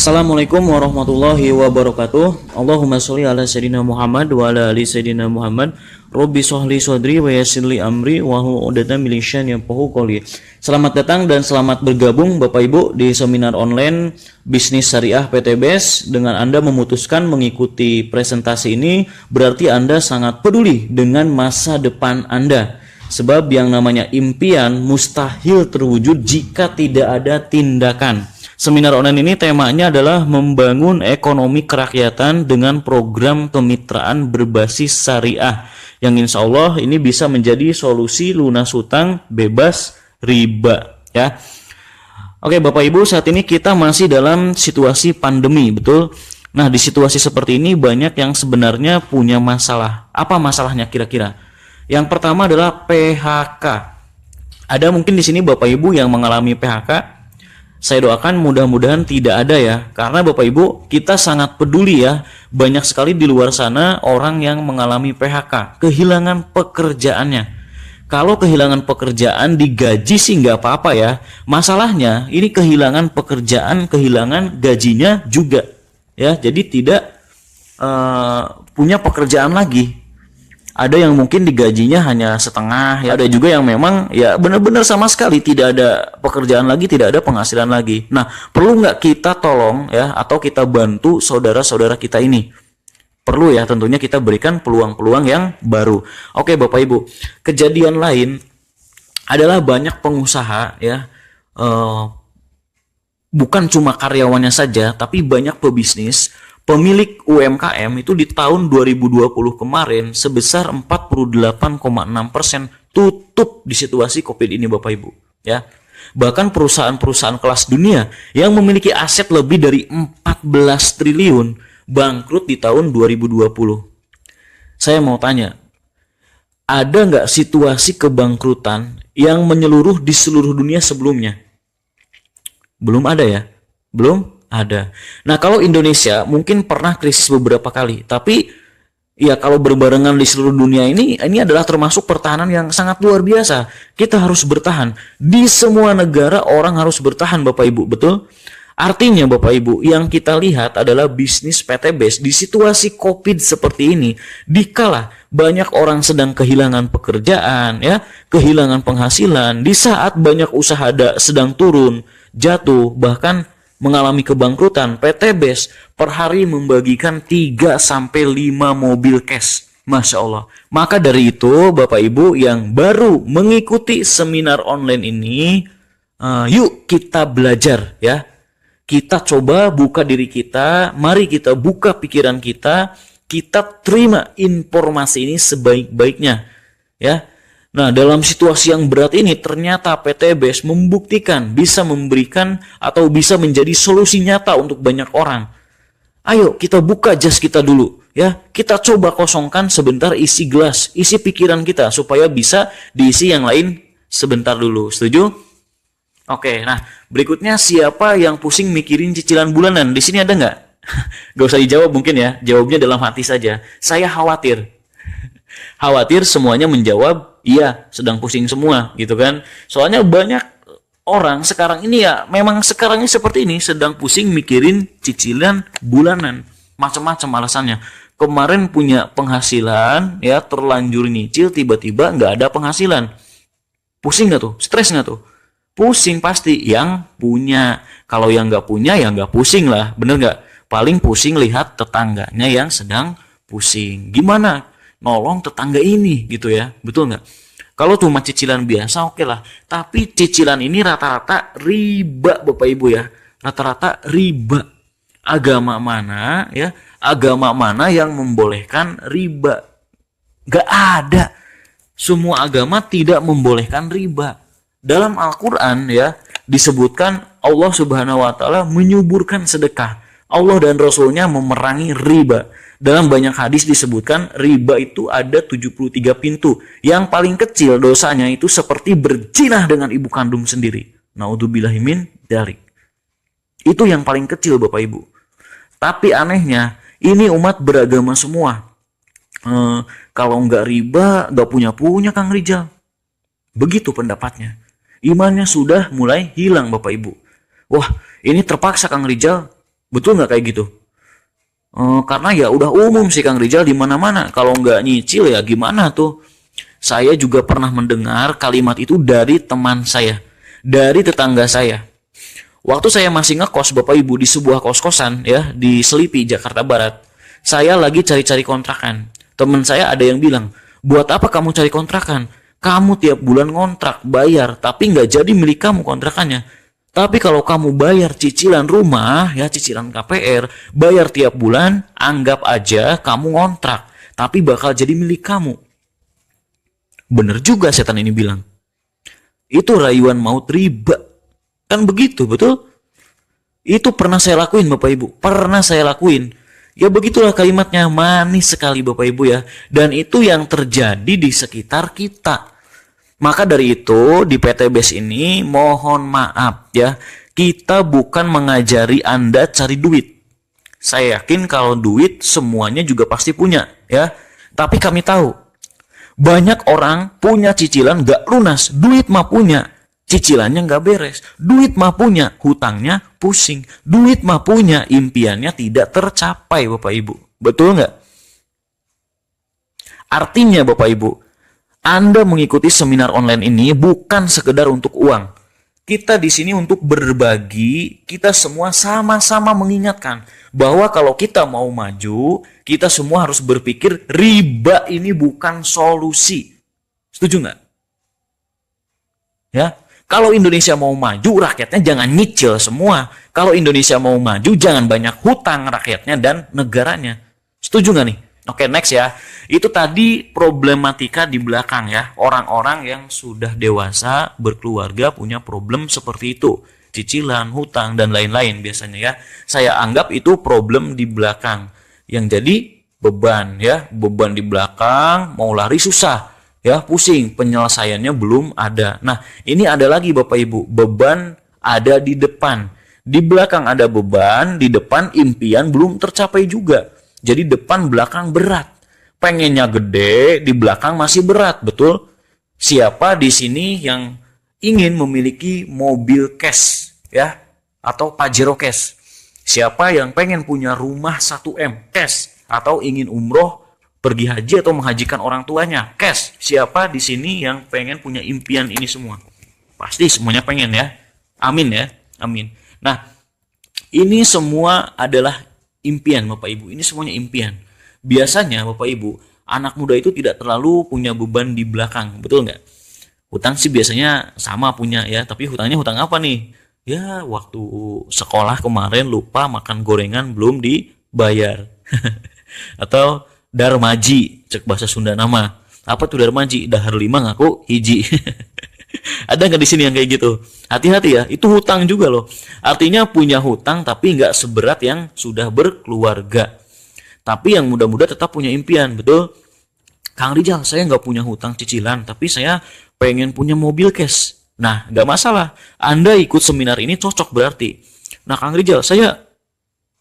Assalamualaikum warahmatullahi wabarakatuh. Allahumma sholli ala sayyidina Muhammad wa ala ali sayyidina Muhammad. Rabbi shrahli sadri wa yassirli amri wahlul 'uqdatam min lisani yafqahu qawli. Selamat datang dan selamat bergabung Bapak Ibu di seminar online Bisnis Syariah PTBS. Dengan Anda memutuskan mengikuti presentasi ini, berarti Anda sangat peduli dengan masa depan Anda. Sebab yang namanya impian mustahil terwujud jika tidak ada tindakan. Seminar online ini temanya adalah membangun ekonomi kerakyatan dengan program kemitraan berbasis syariah yang insya Allah ini bisa menjadi solusi lunas hutang bebas riba ya. Oke Bapak Ibu, saat ini kita masih dalam situasi pandemi, betul? Nah, di situasi seperti ini banyak yang sebenarnya punya masalah. Apa masalahnya kira-kira? Yang pertama adalah PHK. Ada mungkin di sini Bapak Ibu yang mengalami PHK. Saya doakan mudah-mudahan tidak ada ya, karena Bapak Ibu kita sangat peduli ya. Banyak sekali di luar sana orang yang mengalami PHK, kehilangan pekerjaannya. Kalau kehilangan pekerjaan digaji sih nggak apa-apa ya. Masalahnya ini kehilangan pekerjaan, kehilangan gajinya juga ya. Jadi tidak punya pekerjaan lagi. Ada yang mungkin digajinya hanya setengah ya, ada juga yang memang ya benar-benar sama sekali tidak ada pekerjaan lagi, tidak ada penghasilan lagi. Nah, perlu nggak kita tolong ya, atau kita bantu saudara-saudara kita ini? Perlu ya, tentunya kita berikan peluang-peluang yang baru. Oke Bapak Ibu, kejadian lain adalah banyak pengusaha ya, bukan cuma karyawannya saja, tapi banyak pebisnis, pemilik UMKM itu di tahun 2020 kemarin sebesar 48,6% tutup di situasi Covid ini Bapak Ibu ya. Bahkan perusahaan-perusahaan kelas dunia yang memiliki aset lebih dari 14 triliun bangkrut di tahun 2020. Saya mau tanya, ada nggak situasi kebangkrutan yang menyeluruh di seluruh dunia sebelumnya? Belum ada ya? Belum ada. Nah, kalau Indonesia mungkin pernah krisis beberapa kali, tapi ya kalau berbarengan di seluruh dunia ini adalah termasuk pertahanan yang sangat luar biasa. Kita harus bertahan. Di semua negara orang harus bertahan Bapak Ibu, betul? Artinya Bapak Ibu, yang kita lihat adalah bisnis PTBS di situasi Covid seperti ini, dikala banyak orang sedang kehilangan pekerjaan ya, kehilangan penghasilan, di saat banyak usaha sedang turun, jatuh, bahkan mengalami kebangkrutan, PTBS per hari membagikan 3-5 mobil cash. Masya Allah. Maka dari itu Bapak Ibu yang baru mengikuti seminar online ini, yuk kita belajar ya. Kita coba buka diri kita, mari kita buka pikiran kita terima informasi ini sebaik-baiknya ya. Nah, dalam situasi yang berat ini ternyata PTBS membuktikan bisa memberikan atau bisa menjadi solusi nyata untuk banyak orang. Ayo kita buka jas kita dulu ya. Kita coba kosongkan sebentar isi gelas, isi pikiran kita supaya bisa diisi yang lain sebentar dulu. Setuju? Oke, nah berikutnya siapa yang pusing mikirin cicilan bulanan? Di sini ada nggak? Gak usah dijawab mungkin ya, jawabnya dalam hati saja. Saya khawatir. Khawatir semuanya menjawab iya, sedang pusing semua gitu kan. Soalnya banyak orang sekarang ini ya, memang sekarang ini seperti ini, sedang pusing mikirin cicilan bulanan. Macam-macam alasannya. Kemarin punya penghasilan ya, terlanjur nyicil, tiba-tiba nggak ada penghasilan. Pusing nggak tuh? Stres nggak tuh? Pusing pasti yang punya. Kalau yang nggak punya ya nggak pusing lah, bener nggak? Paling pusing lihat tetangganya yang sedang pusing. Gimana nolong tetangga ini gitu ya, betul nggak? Kalau cuma cicilan biasa oke lah, tapi cicilan ini rata-rata riba Bapak Ibu ya, rata-rata riba. Agama mana ya? Agama mana yang membolehkan riba? Gak ada. Semua agama tidak membolehkan riba. Dalam Al-Quran ya disebutkan Allah Subhanahu Wa Taala menyuburkan sedekah. Allah dan Rasulnya memerangi riba. Dalam banyak hadis disebutkan riba itu ada 73 pintu. Yang paling kecil dosanya itu seperti berzina dengan ibu kandung sendiri. Naudzubillahi min dzalik. Itu yang paling kecil Bapak Ibu. Tapi anehnya ini umat beragama semua. Kalau nggak riba nggak punya Kang Rijal. Begitu pendapatnya. Imannya sudah mulai hilang Bapak Ibu. Wah, ini terpaksa Kang Rijal Betul nggak kayak gitu? Karena ya udah umum sih Kang Rijal di mana-mana. Kalau nggak nyicil ya gimana tuh? Saya juga pernah mendengar kalimat itu dari teman saya, dari tetangga saya. Waktu saya masih ngekos Bapak Ibu di sebuah kos-kosan ya di Selipi, Jakarta Barat. Saya lagi cari-cari kontrakan. Teman saya ada yang bilang, "Buat apa kamu cari kontrakan? Kamu tiap bulan ngontrak, bayar, tapi nggak jadi milik kamu kontrakannya. Tapi kalau kamu bayar cicilan rumah, ya cicilan KPR, bayar tiap bulan, anggap aja kamu ngontrak, tapi bakal jadi milik kamu." Bener juga setan ini bilang. Itu rayuan maut riba. Kan begitu, betul? Itu pernah saya lakuin Bapak Ibu. Pernah saya lakuin. Ya begitulah kalimatnya, manis sekali Bapak Ibu ya. Dan itu yang terjadi di sekitar kita. Maka dari itu di PT BES ini mohon maaf ya. Kita bukan mengajari Anda cari duit. Saya yakin kalau duit semuanya juga pasti punya ya. Tapi kami tahu banyak orang punya cicilan gak lunas. Duit mah punya, cicilannya nggak beres. Duit mah punya, hutangnya pusing. Duit mah punya, impiannya tidak tercapai Bapak Ibu. Betul nggak? Artinya Bapak Ibu, Anda mengikuti seminar online ini bukan sekedar untuk uang. Kita di sini untuk berbagi, kita semua sama-sama mengingatkan bahwa kalau kita mau maju, kita semua harus berpikir riba ini bukan solusi. Setuju nggak? Ya. Kalau Indonesia mau maju, rakyatnya jangan nyicil semua. Kalau Indonesia mau maju, jangan banyak hutang rakyatnya dan negaranya. Setuju nggak nih? Oke, next ya. Itu tadi problematika di belakang ya. Orang-orang yang sudah dewasa, berkeluarga, punya problem seperti itu. Cicilan, hutang, dan lain-lain biasanya ya. Saya anggap itu problem di belakang. Yang jadi beban ya. Beban di belakang, mau lari susah. Ya, pusing, penyelesaiannya belum ada. Nah, ini ada lagi Bapak Ibu, beban ada di depan. Di belakang ada beban, di depan impian belum tercapai juga. Jadi depan belakang berat. Pengennya gede, di belakang masih berat, betul? Siapa di sini yang ingin memiliki mobil cash ya atau Pajero cash? Siapa yang pengen punya rumah 1M cash atau ingin umroh pergi haji atau menghajikan orang tuanya cash? Siapa di sini yang pengen punya impian ini semua? Pasti semuanya pengen ya. Amin ya. Amin. Nah, ini semua adalah impian Bapak Ibu. Ini semuanya impian. Biasanya Bapak Ibu, anak muda itu tidak terlalu punya beban di belakang. Betul nggak? Hutang sih biasanya sama punya ya. Tapi hutangnya hutang apa nih? Ya waktu sekolah kemarin lupa makan gorengan belum dibayar. Atau darmaji, cek bahasa Sunda nama. Apa tuh darmaji? Dahar 5 ngaku hiji. Ada nggak di sini yang kayak gitu? Hati-hati ya, itu hutang juga loh. Artinya punya hutang tapi nggak seberat yang sudah berkeluarga. Tapi yang muda-muda tetap punya impian, betul? Kang Rijal, saya nggak punya hutang cicilan, tapi saya pengen punya mobil cash. Nah, nggak masalah. Anda ikut seminar ini cocok berarti. Nah, Kang Rijal, saya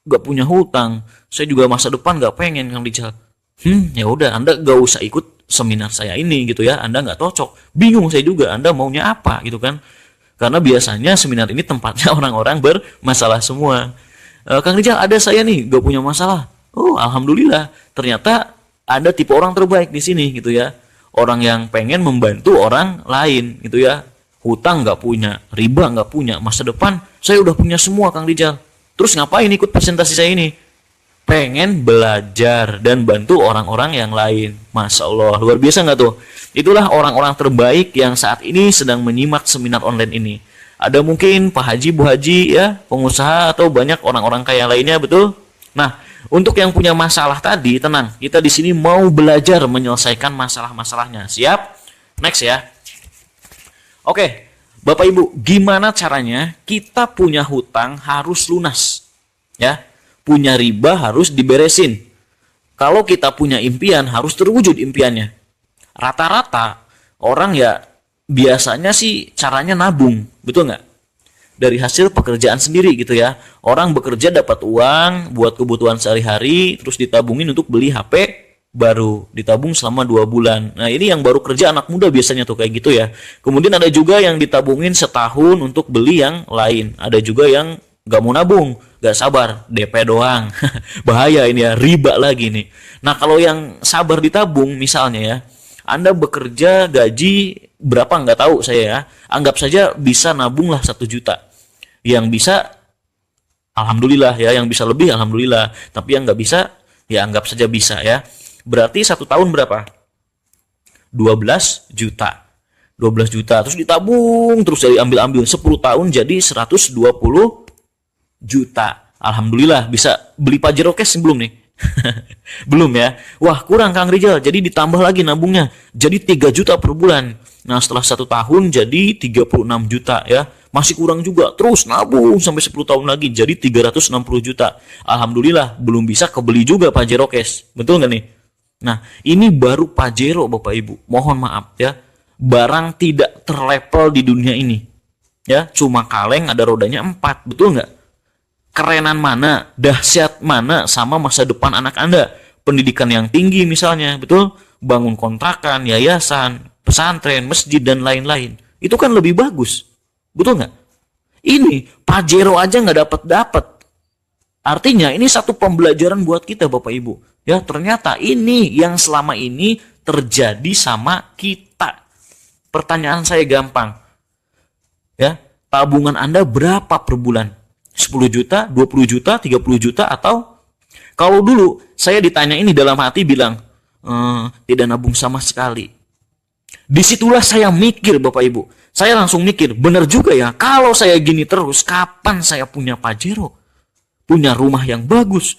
nggak punya hutang. Saya juga masa depan nggak pengen, Kang Rijal. Ya udah, Anda nggak usah ikut seminar saya ini gitu ya. Anda nggak cocok. Bingung saya juga, Anda maunya apa gitu kan? Karena biasanya seminar ini tempatnya orang-orang bermasalah semua. Kang Rijal, ada saya nih nggak punya masalah. Oh, alhamdulillah. Ternyata ada tipe orang terbaik di sini gitu ya. Orang yang pengen membantu orang lain gitu ya. Hutang nggak punya, riba nggak punya, masa depan saya udah punya semua Kang Rijal. Terus ngapain ikut presentasi saya ini? Pengen belajar dan bantu orang-orang yang lain. Masya Allah, luar biasa nggak tuh? Itulah orang-orang terbaik yang saat ini sedang menyimak seminar online ini. Ada mungkin Pak Haji, Bu Haji ya, pengusaha atau banyak orang-orang kaya lainnya, betul? Nah, untuk yang punya masalah tadi, tenang. Kita di sini mau belajar menyelesaikan masalah-masalahnya. Siap? Next ya. Oke, Bapak Ibu, gimana caranya kita punya hutang harus lunas? Ya, punya riba harus diberesin. Kalau kita punya impian harus terwujud impiannya. Rata-rata orang ya biasanya sih caranya nabung, betul nggak? Dari hasil pekerjaan sendiri gitu ya. Orang bekerja dapat uang buat kebutuhan sehari-hari, terus ditabungin untuk beli HP baru, ditabung selama 2 bulan. Nah ini yang baru kerja anak muda biasanya tuh kayak gitu ya. Kemudian ada juga yang ditabungin setahun untuk beli yang lain. Ada juga yang nggak mau nabung, nggak sabar, DP doang. Bahaya ini ya, riba lagi nih. Nah, kalau yang sabar ditabung misalnya ya, Anda bekerja gaji berapa nggak tahu saya ya, anggap saja bisa nabung lah 1 juta. Yang bisa, alhamdulillah ya, yang bisa lebih alhamdulillah. Tapi yang nggak bisa, ya anggap saja bisa ya. Berarti 1 tahun berapa? 12 juta. 12 juta terus ditabung terus dari ambil-ambil 10 tahun jadi 120 juta. Alhamdulillah bisa beli Pajero cash belum nih? Belum ya. Wah, kurang Kang Rizal. Jadi ditambah lagi nabungnya. Jadi 3 juta per bulan. Nah, setelah 1 tahun jadi 36 juta ya. Masih kurang juga. Terus nabung sampai 10 tahun lagi jadi 360 juta. Alhamdulillah belum bisa kebeli juga Pajero cash. Betul nggak nih? Nah, ini baru Pajero Bapak Ibu. Mohon maaf ya. Barang tidak terlevel di dunia ini. Ya, cuma kaleng ada rodanya 4. Betul nggak? Kerenan mana, dahsyat mana sama masa depan anak Anda. Pendidikan yang tinggi misalnya, betul? Bangun kontrakan, yayasan, pesantren, masjid, dan lain-lain. Itu kan lebih bagus. Betul nggak? Ini, Pajero aja nggak dapat. Artinya ini satu pembelajaran buat kita Bapak Ibu. Ya, ternyata ini yang selama ini terjadi sama kita. Pertanyaan saya gampang. Ya, tabungan Anda berapa per bulan? 10 juta, 20 juta, 30 juta, atau kalau dulu saya ditanya ini dalam hati bilang, tidak nabung sama sekali. Disitulah saya mikir Bapak Ibu. Saya langsung mikir, benar juga ya, kalau saya gini terus, kapan saya punya Pajero? Punya rumah yang bagus.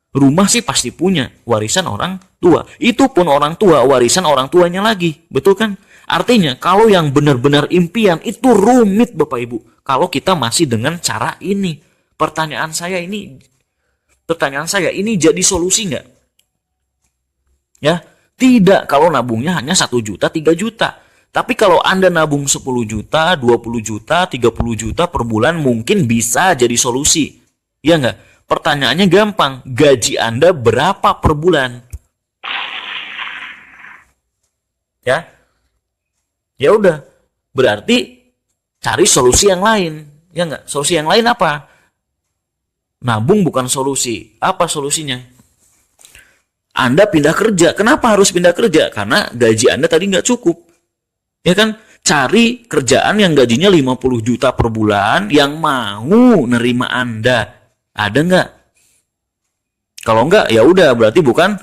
Rumah sih pasti punya, warisan orang tua. Itu pun orang tua, warisan orang tuanya lagi. Betul kan? Artinya, kalau yang benar-benar impian, itu rumit Bapak Ibu. Kalau kita masih dengan cara ini. Pertanyaan saya, ini jadi solusi nggak? Ya, tidak kalau nabungnya hanya 1 juta, 3 juta. Tapi kalau Anda nabung 10 juta, 20 juta, 30 juta per bulan mungkin bisa jadi solusi. Ya nggak? Pertanyaannya gampang. Gaji Anda berapa per bulan? Ya. Ya udah. Berarti cari solusi yang lain. Ya nggak? Solusi yang lain apa? Nabung bukan solusi. Apa solusinya? Anda pindah kerja. Kenapa harus pindah kerja? Karena gaji Anda tadi nggak cukup. Ya kan? Cari kerjaan yang gajinya 50 juta per bulan yang mau nerima Anda. Ada nggak? Kalau nggak, ya udah berarti bukan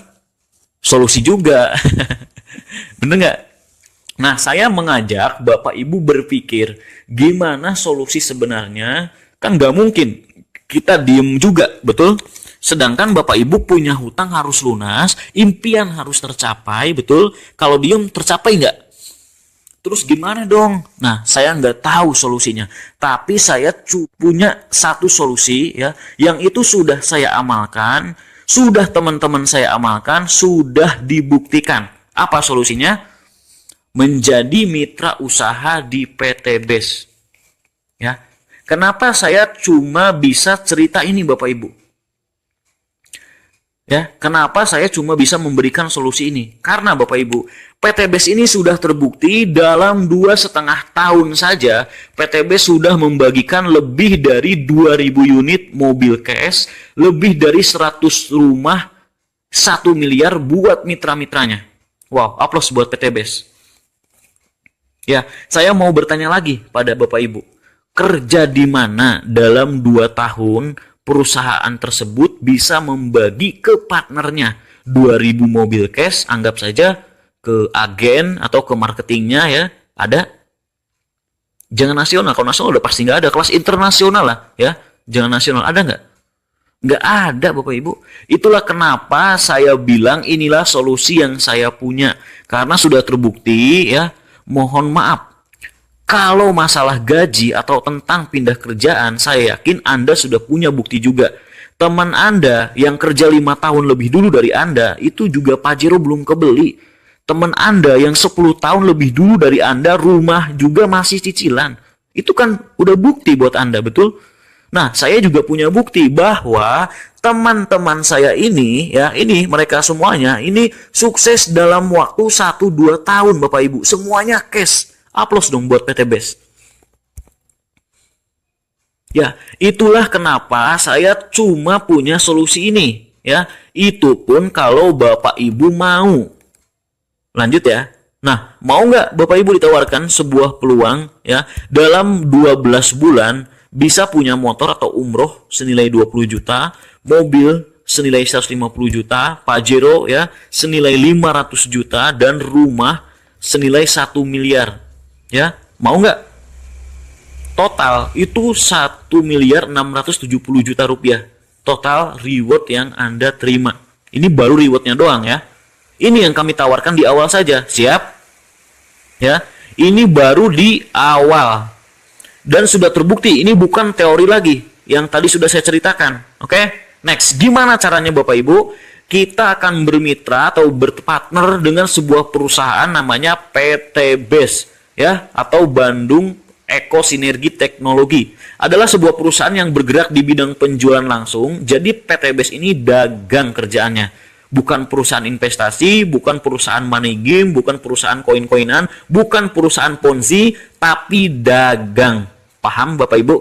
solusi juga. Bener nggak? Nah, saya mengajak Bapak Ibu berpikir gimana solusi sebenarnya. Kan nggak mungkin kita diem juga, betul? Sedangkan Bapak Ibu punya hutang harus lunas, impian harus tercapai, betul? Kalau diem tercapai nggak? Terus gimana dong? Nah, saya nggak tahu solusinya. Tapi saya punya satu solusi ya, yang itu sudah saya amalkan, sudah teman-teman saya amalkan, sudah dibuktikan. Apa solusinya? Menjadi mitra usaha di PT BES. Ya. Kenapa saya cuma bisa cerita ini Bapak Ibu? Ya, kenapa saya cuma bisa memberikan solusi ini? Karena Bapak Ibu, PT BES ini sudah terbukti dalam 2,5 tahun saja, PT BES sudah membagikan lebih dari 2.000 unit mobil cash, lebih dari 100 rumah, 1 miliar buat mitra-mitranya. Wow, aplaus buat PT BES. Ya, saya mau bertanya lagi pada Bapak Ibu, kerja di mana dalam 2 tahun perusahaan tersebut bisa membagi ke partnernya 2.000 mobil cash, anggap saja ke agen atau ke marketingnya ya, ada? Jangan nasional, kalau nasional udah pasti nggak ada, kelas internasional lah ya, jangan nasional, ada nggak? Nggak ada Bapak Ibu. Itulah kenapa saya bilang inilah solusi yang saya punya, karena sudah terbukti ya. Mohon maaf, kalau masalah gaji atau tentang pindah kerjaan, saya yakin Anda sudah punya bukti juga. Teman Anda yang kerja 5 tahun lebih dulu dari Anda, itu juga Pajero belum kebeli. Teman Anda yang 10 tahun lebih dulu dari Anda, rumah juga masih cicilan. Itu kan udah bukti buat Anda, betul? Nah, saya juga punya bukti bahwa teman-teman saya ini, ya, ini mereka semuanya, ini sukses dalam waktu 1-2 tahun Bapak Ibu. Semuanya cash. Aplaus dong buat PT BES. Ya, itulah kenapa saya cuma punya solusi ini. Ya, itu pun kalau Bapak Ibu mau. Lanjut ya. Nah, mau nggak Bapak Ibu ditawarkan sebuah peluang ya dalam 12 bulan bisa punya motor atau umroh senilai 20 juta, mobil senilai 150 juta, Pajero ya senilai 500 juta dan rumah senilai 1 miliar. Ya, mau nggak? Total itu 1.670.000.000 rupiah. Total reward yang Anda terima. Ini baru rewardnya doang ya. Ini yang kami tawarkan di awal saja. Siap? Ya. Ini baru di awal. Dan sudah terbukti. Ini bukan teori lagi. Yang tadi sudah saya ceritakan. Oke? Next. Gimana caranya Bapak Ibu? Kita akan bermitra atau berpartner dengan sebuah perusahaan namanya PT BES. Ya. Atau Bandung Eko Sinergi Teknologi. Adalah sebuah perusahaan yang bergerak di bidang penjualan langsung. Jadi PT BES ini dagang kerjaannya. Bukan perusahaan investasi, bukan perusahaan money game, bukan perusahaan koin-koinan, bukan perusahaan ponzi, tapi dagang. Paham Bapak Ibu?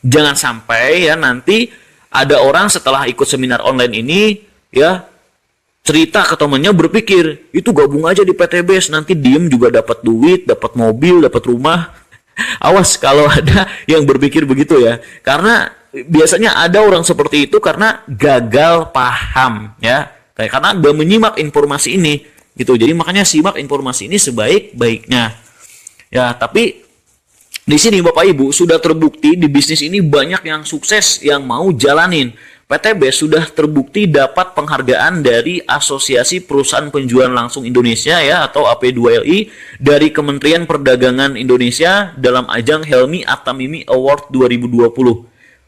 Jangan sampai ya nanti ada orang setelah ikut seminar online ini ya cerita ke temannya berpikir, itu gabung aja di PT BES, nanti diem juga dapat duit, dapat mobil, dapat rumah. Awas kalau ada yang berpikir begitu ya. Karena biasanya ada orang seperti itu karena gagal paham ya. Karena gak menyimak informasi ini gitu. Jadi makanya simak informasi ini sebaik-baiknya. Ya, tapi di sini Bapak Ibu sudah terbukti di bisnis ini banyak yang sukses yang mau jalanin. PT BES sudah terbukti dapat penghargaan dari Asosiasi Perusahaan Penjualan Langsung Indonesia ya atau AP2LI dari Kementerian Perdagangan Indonesia dalam ajang Helmi Atamimi Award 2020.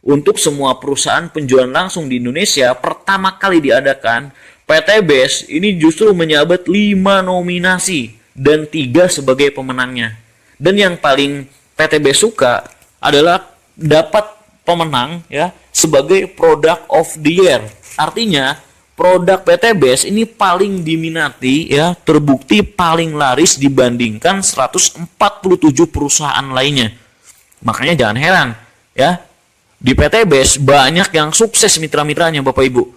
Untuk semua perusahaan penjualan langsung di Indonesia pertama kali diadakan, PT BES ini justru menyabet 5 nominasi dan 3 sebagai pemenangnya. Dan yang paling PT BES suka adalah dapat pemenang ya sebagai product of the year. Artinya produk PT BES ini paling diminati ya, terbukti paling laris dibandingkan 147 perusahaan lainnya. Makanya jangan heran ya, di PT BES banyak yang sukses mitra-mitranya Bapak Ibu.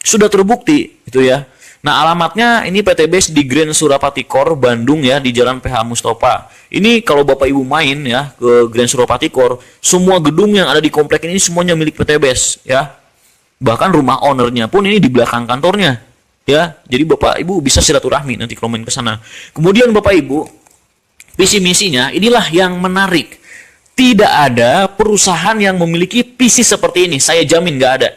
Sudah terbukti itu ya. Nah, alamatnya ini PT BES di Grand Surapati Core, Bandung ya, di Jalan PH Mustofa. Ini kalau Bapak Ibu main ya ke Grand Surapati Core, semua gedung yang ada di komplek ini semuanya milik PT BES ya. Bahkan rumah ownernya pun ini di belakang kantornya ya. Jadi Bapak Ibu bisa silaturahmi nanti kalau main ke sana. Kemudian Bapak Ibu, visi misinya inilah yang menarik. Tidak ada perusahaan yang memiliki visi seperti ini. Saya jamin nggak ada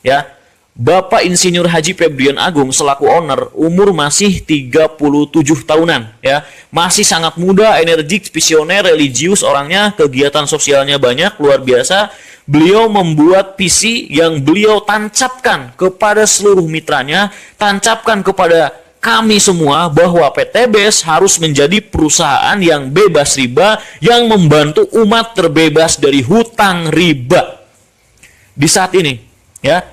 ya. Bapak Insinyur Haji Febrian Agung selaku owner umur masih 37 tahunan ya. Masih sangat muda, energik, visioner, religius orangnya, kegiatan sosialnya banyak, luar biasa. Beliau membuat visi yang beliau tancapkan kepada seluruh mitranya, tancapkan kepada kami semua bahwa PT BES harus menjadi perusahaan yang bebas riba, yang membantu umat terbebas dari hutang riba. Di saat ini ya,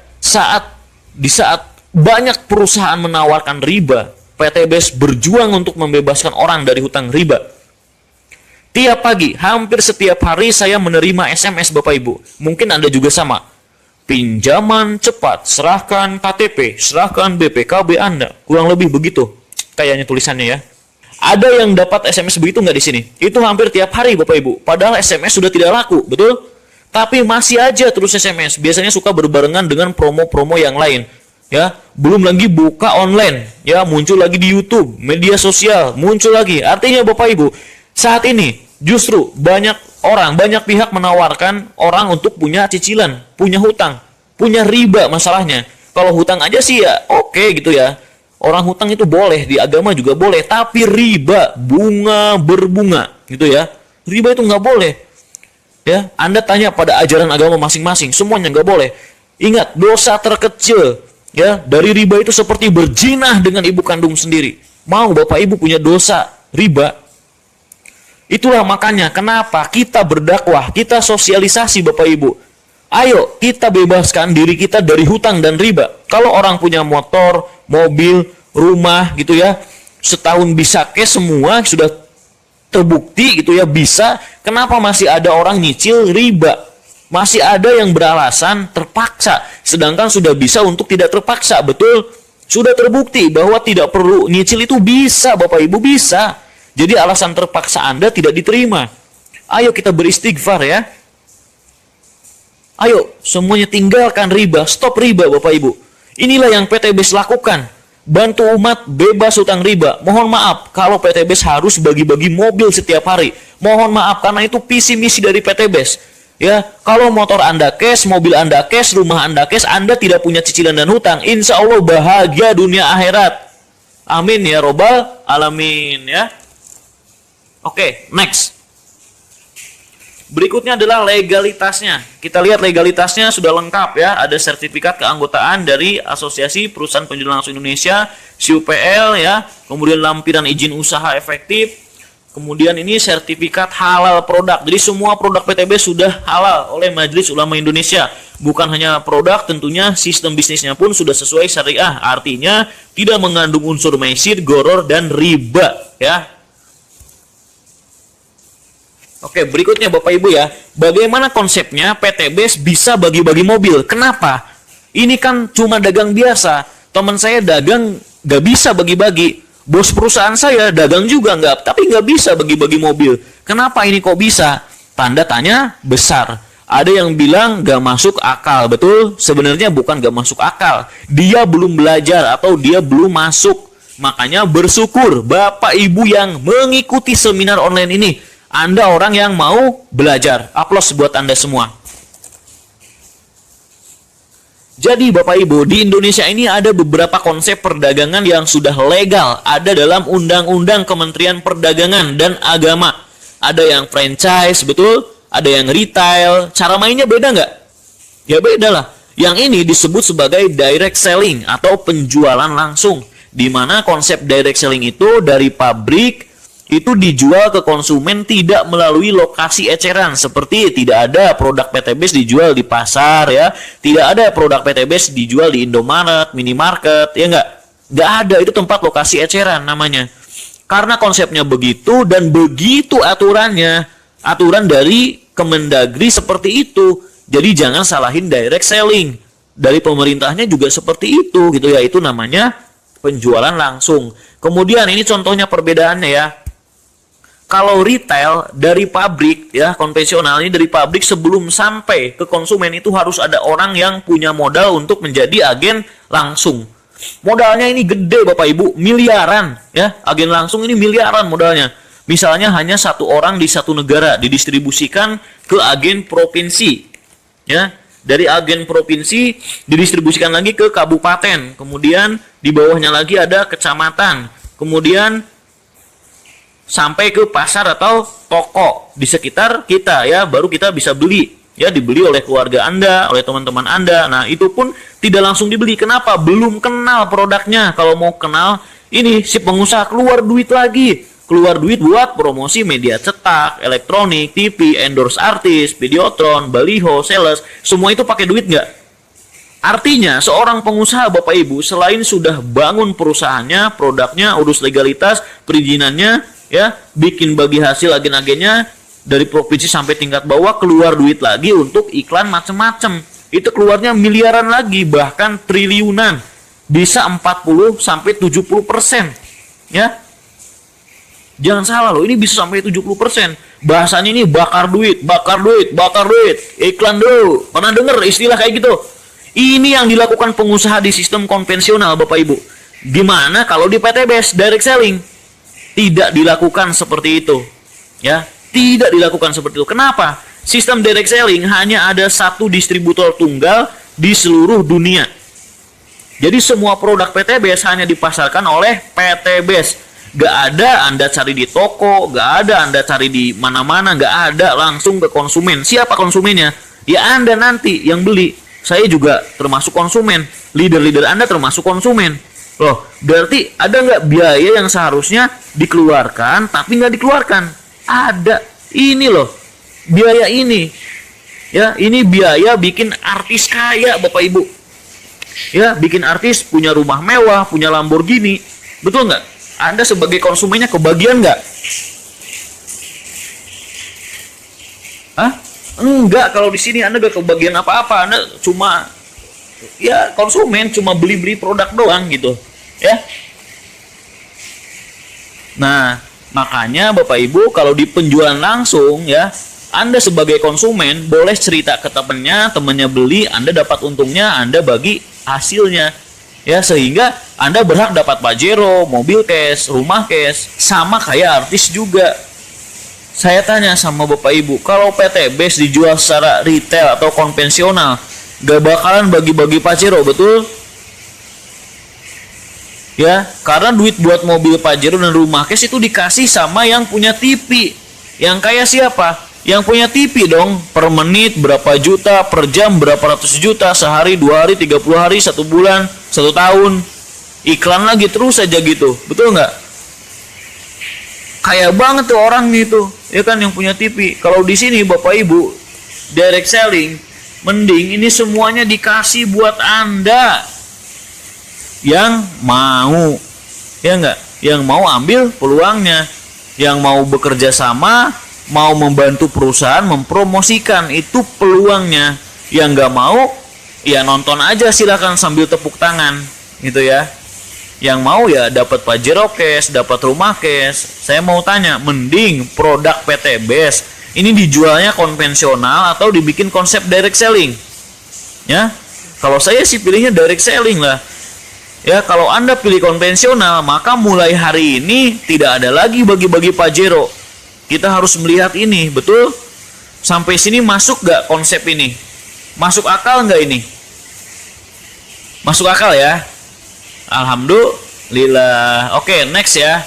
di saat banyak perusahaan menawarkan riba, PT BES berjuang untuk membebaskan orang dari hutang riba. Tiap pagi, hampir setiap hari saya menerima SMS Bapak Ibu. Mungkin Anda juga sama. Pinjaman cepat, serahkan KTP, serahkan BPKB Anda. Kurang lebih begitu kayaknya tulisannya ya. Ada yang dapat SMS begitu nggak di sini? Itu hampir tiap hari Bapak Ibu. Padahal SMS sudah tidak laku, betul? Tapi masih aja terus SMS. Biasanya suka berbarengan dengan promo-promo yang lain. Ya, belum lagi buka online. Ya, muncul lagi di YouTube, media sosial, muncul lagi. Artinya Bapak Ibu, saat ini justru banyak pihak menawarkan orang untuk punya cicilan, punya hutang, punya riba masalahnya. Kalau hutang aja sih ya oke gitu ya. Orang hutang itu boleh, di agama juga boleh. Tapi riba, bunga berbunga gitu ya. Riba itu nggak boleh. Ya, Anda tanya pada ajaran agama masing-masing, semuanya nggak boleh. Ingat, dosa terkecil ya dari riba itu seperti berzinah dengan ibu kandung sendiri. Mau Bapak Ibu punya dosa riba? Itulah makanya kenapa kita berdakwah, kita sosialisasi Bapak Ibu. Ayo kita bebaskan diri kita dari hutang dan riba. Kalau orang punya motor, mobil, rumah gitu ya, setahun bisa cash semua sudah terbukti gitu ya bisa, kenapa masih ada orang nyicil riba? Masih ada yang beralasan terpaksa, sedangkan sudah bisa untuk tidak terpaksa. Betul, sudah terbukti bahwa tidak perlu nyicil itu bisa, Bapak Ibu, bisa. Jadi alasan terpaksa Anda tidak diterima. Ayo kita beristighfar ya. Ayo semuanya tinggalkan riba, stop riba Bapak Ibu. Inilah yang PTBS lakukan. Bantu umat bebas hutang riba. Mohon maaf kalau PTBS harus bagi-bagi mobil setiap hari. Mohon maaf karena itu visi misi dari PTBS. Ya, kalau motor Anda cash, mobil Anda cash, rumah Anda cash, Anda tidak punya cicilan dan hutang, insya Allah bahagia dunia akhirat. Amin ya robbal alamin ya. Oke, next. Berikutnya adalah legalitasnya. Kita lihat legalitasnya sudah lengkap ya. Ada sertifikat keanggotaan dari Asosiasi Perusahaan Penjualan Langsung Indonesia, SUPL ya. Kemudian lampiran izin usaha efektif. Kemudian ini sertifikat halal produk. Jadi semua produk PTB sudah halal oleh Majelis Ulama Indonesia. Bukan hanya produk, tentunya sistem bisnisnya pun sudah sesuai syariah. Artinya tidak mengandung unsur maisir, goror, dan riba ya. Oke, berikutnya Bapak Ibu ya. Bagaimana konsepnya PTBS bisa bagi-bagi mobil? Kenapa? Ini kan cuma dagang biasa. Teman saya dagang gak bisa bagi-bagi. Bos perusahaan saya dagang juga nggak, tapi nggak bisa bagi-bagi mobil. Kenapa ini kok bisa? Tanda tanya besar. Ada yang bilang nggak masuk akal, betul? Sebenarnya bukan nggak masuk akal. Dia belum belajar atau dia belum masuk. Makanya bersyukur Bapak Ibu yang mengikuti seminar online ini. Anda orang yang mau belajar. Aplaus buat Anda semua. Jadi Bapak Ibu, di Indonesia ini ada beberapa konsep perdagangan yang sudah legal. Ada dalam Undang-Undang Kementerian Perdagangan dan Agama. Ada yang franchise, betul? Ada yang retail. Cara mainnya beda nggak? Ya beda lah. Yang ini disebut sebagai direct selling atau penjualan langsung. Di mana konsep direct selling itu dari pabrik itu dijual ke konsumen tidak melalui lokasi eceran, seperti tidak ada produk PTBS dijual di pasar ya, tidak ada produk PTBS dijual di Indomaret, minimarket ya, nggak ada, itu tempat lokasi eceran namanya. Karena konsepnya begitu dan begitu aturannya, aturan dari Kemendagri seperti itu, jadi jangan salahin direct selling, dari pemerintahnya juga seperti itu gitu ya, itu namanya penjualan langsung. Kemudian ini contohnya perbedaannya ya. Kalau retail dari pabrik ya, konvensional ini dari pabrik sebelum sampai ke konsumen itu harus ada orang yang punya modal untuk menjadi agen langsung. Modalnya ini gede Bapak Ibu, miliaran ya. Agen langsung ini miliaran modalnya. Misalnya hanya satu orang di satu negara didistribusikan ke agen provinsi ya. Dari agen provinsi didistribusikan lagi ke kabupaten. Kemudian di bawahnya lagi ada kecamatan. Kemudian sampai ke pasar atau toko di sekitar kita ya, baru kita bisa beli ya, dibeli oleh keluarga Anda, oleh teman-teman Anda. Nah itu pun tidak langsung dibeli. Kenapa? Belum kenal produknya. Kalau mau kenal, ini si pengusaha keluar duit lagi, keluar duit buat promosi media cetak, elektronik, TV, endorse artis, videotron, baliho, sales, semua itu pakai duit nggak? Artinya seorang pengusaha Bapak Ibu selain sudah bangun perusahaannya, produknya, urus legalitas, perizinannya ya, bikin bagi hasil agen-agennya dari provinsi sampai tingkat bawah, keluar duit lagi untuk iklan macam-macam. Itu keluarnya miliaran lagi, bahkan triliunan. Bisa 40 sampai 70% ya. Jangan salah loh, ini bisa sampai 70%. Bahasanya ini bakar duit, bakar duit, bakar duit. Iklan dulu. Pernah dengar istilah kayak gitu? Ini yang dilakukan pengusaha di sistem konvensional Bapak Ibu. Gimana kalau di PTBS direct selling? Tidak dilakukan seperti itu ya, tidak dilakukan seperti itu. Kenapa? Sistem direct selling hanya ada satu distributor tunggal di seluruh dunia. Jadi semua produk PTBS hanya dipasarkan oleh PTBS. Gak ada Anda cari di toko, gak ada Anda cari di mana-mana, gak ada, langsung ke konsumen. Siapa konsumennya? Ya Anda nanti yang beli. Saya juga termasuk konsumen, leader-leader Anda termasuk konsumen. Loh, berarti ada nggak biaya yang seharusnya dikeluarkan tapi nggak dikeluarkan? Ada. Ini loh, biaya ini. Ya, ini biaya bikin artis kaya Bapak Ibu. Ya, bikin artis punya rumah mewah, punya Lamborghini. Betul nggak? Anda sebagai konsumennya kebagian nggak? Hah? Enggak, kalau di sini Anda gak kebagian apa-apa. Anda cuma ya konsumen, cuma beli-beli produk doang gitu. Ya. Nah, makanya Bapak Ibu kalau di penjualan langsung ya, Anda sebagai konsumen boleh cerita ke temennya beli, Anda dapat untungnya, Anda bagi hasilnya. Ya, sehingga Anda berhak dapat Pajero, mobil cash, rumah cash, sama kayak artis juga. Saya tanya sama Bapak Ibu, kalau PTBs dijual secara retail atau konvensional, gak bakalan bagi-bagi Pajero, betul? Ya, karena duit buat mobil Pajero dan rumah cash itu dikasih sama yang punya TV. Yang kaya siapa? Yang punya TV dong. Per menit berapa juta, per jam berapa ratus juta, sehari, 2 hari, 30 hari, 1 bulan, 1 tahun. Iklan lagi terus aja gitu, betul nggak? Kaya banget tuh orang itu, ya kan, yang punya TV. Kalau di sini Bapak Ibu direct selling, mending ini semuanya dikasih buat Anda yang mau, ya enggak, yang mau ambil peluangnya, yang mau bekerja sama, mau membantu perusahaan mempromosikan, itu peluangnya. Yang nggak mau ya nonton aja, silakan sambil tepuk tangan gitu ya. Yang mau ya dapat Pajero cash, dapat rumah cash. Saya mau tanya, mending produk PTBs ini dijualnya konvensional atau dibikin konsep direct selling? Ya, kalau saya sih pilihnya direct selling lah. Ya, kalau Anda pilih konvensional, maka mulai hari ini tidak ada lagi bagi-bagi Pajero. Kita harus melihat ini, betul? Sampai sini masuk gak konsep ini? Masuk akal nggak ini? Masuk akal ya? Alhamdulillah. Oke, next ya.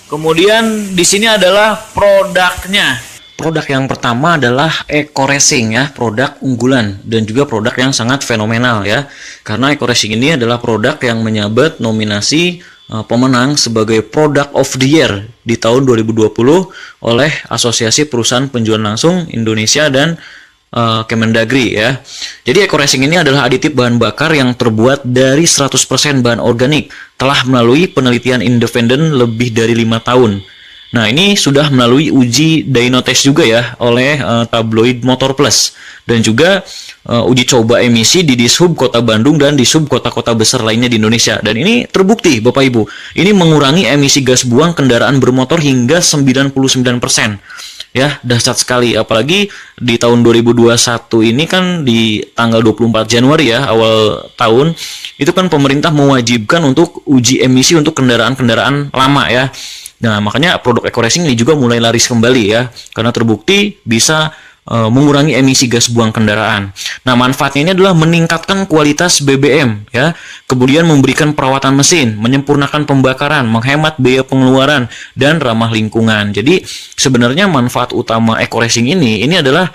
Kemudian di sini adalah produknya. Produk yang pertama adalah Eco Racing ya, produk unggulan dan juga produk yang sangat fenomenal ya. Karena Eco Racing ini adalah produk yang menyabet nominasi pemenang sebagai Product of the Year di tahun 2020 oleh Asosiasi Perusahaan Penjualan Langsung Indonesia dan Kemendagri ya. Jadi Eco Racing ini adalah aditif bahan bakar yang terbuat dari 100% bahan organik, telah melalui penelitian independen lebih dari 5 tahun. Nah, ini sudah melalui uji dyno-test juga ya oleh tabloid Motor Plus, dan juga uji coba emisi di Dishub Kota Bandung dan Dishub kota-kota besar lainnya di Indonesia. Dan ini terbukti Bapak Ibu, ini mengurangi emisi gas buang kendaraan bermotor hingga 99%. Ya, dahsyat sekali. Apalagi di tahun 2021 ini kan di tanggal 24 Januari ya, awal tahun, itu kan pemerintah mewajibkan untuk uji emisi untuk kendaraan-kendaraan lama ya. Nah, makanya produk Eco Racing ini juga mulai laris kembali ya, karena terbukti bisa mengurangi emisi gas buang kendaraan. Nah, manfaatnya ini adalah meningkatkan kualitas BBM ya, kemudian memberikan perawatan mesin, menyempurnakan pembakaran, menghemat biaya pengeluaran, dan ramah lingkungan. Jadi sebenarnya manfaat utama Eco Racing ini adalah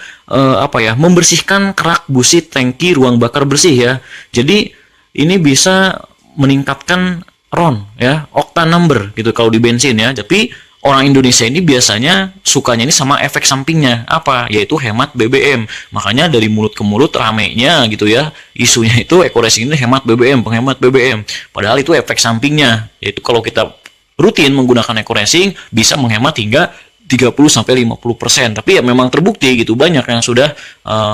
membersihkan kerak busit tangki ruang bakar bersih ya. Jadi ini bisa meningkatkan RON ya, octane number gitu kalau di bensin ya. Tapi orang Indonesia ini biasanya sukanya ini sama efek sampingnya, apa? Yaitu hemat BBM. Makanya dari mulut ke mulut ramenya gitu ya, isunya itu Eco Racing ini hemat BBM, penghemat BBM. Padahal itu efek sampingnya, yaitu kalau kita rutin menggunakan Eco Racing bisa menghemat hingga 30-50%. Tapi ya memang terbukti gitu, banyak yang sudah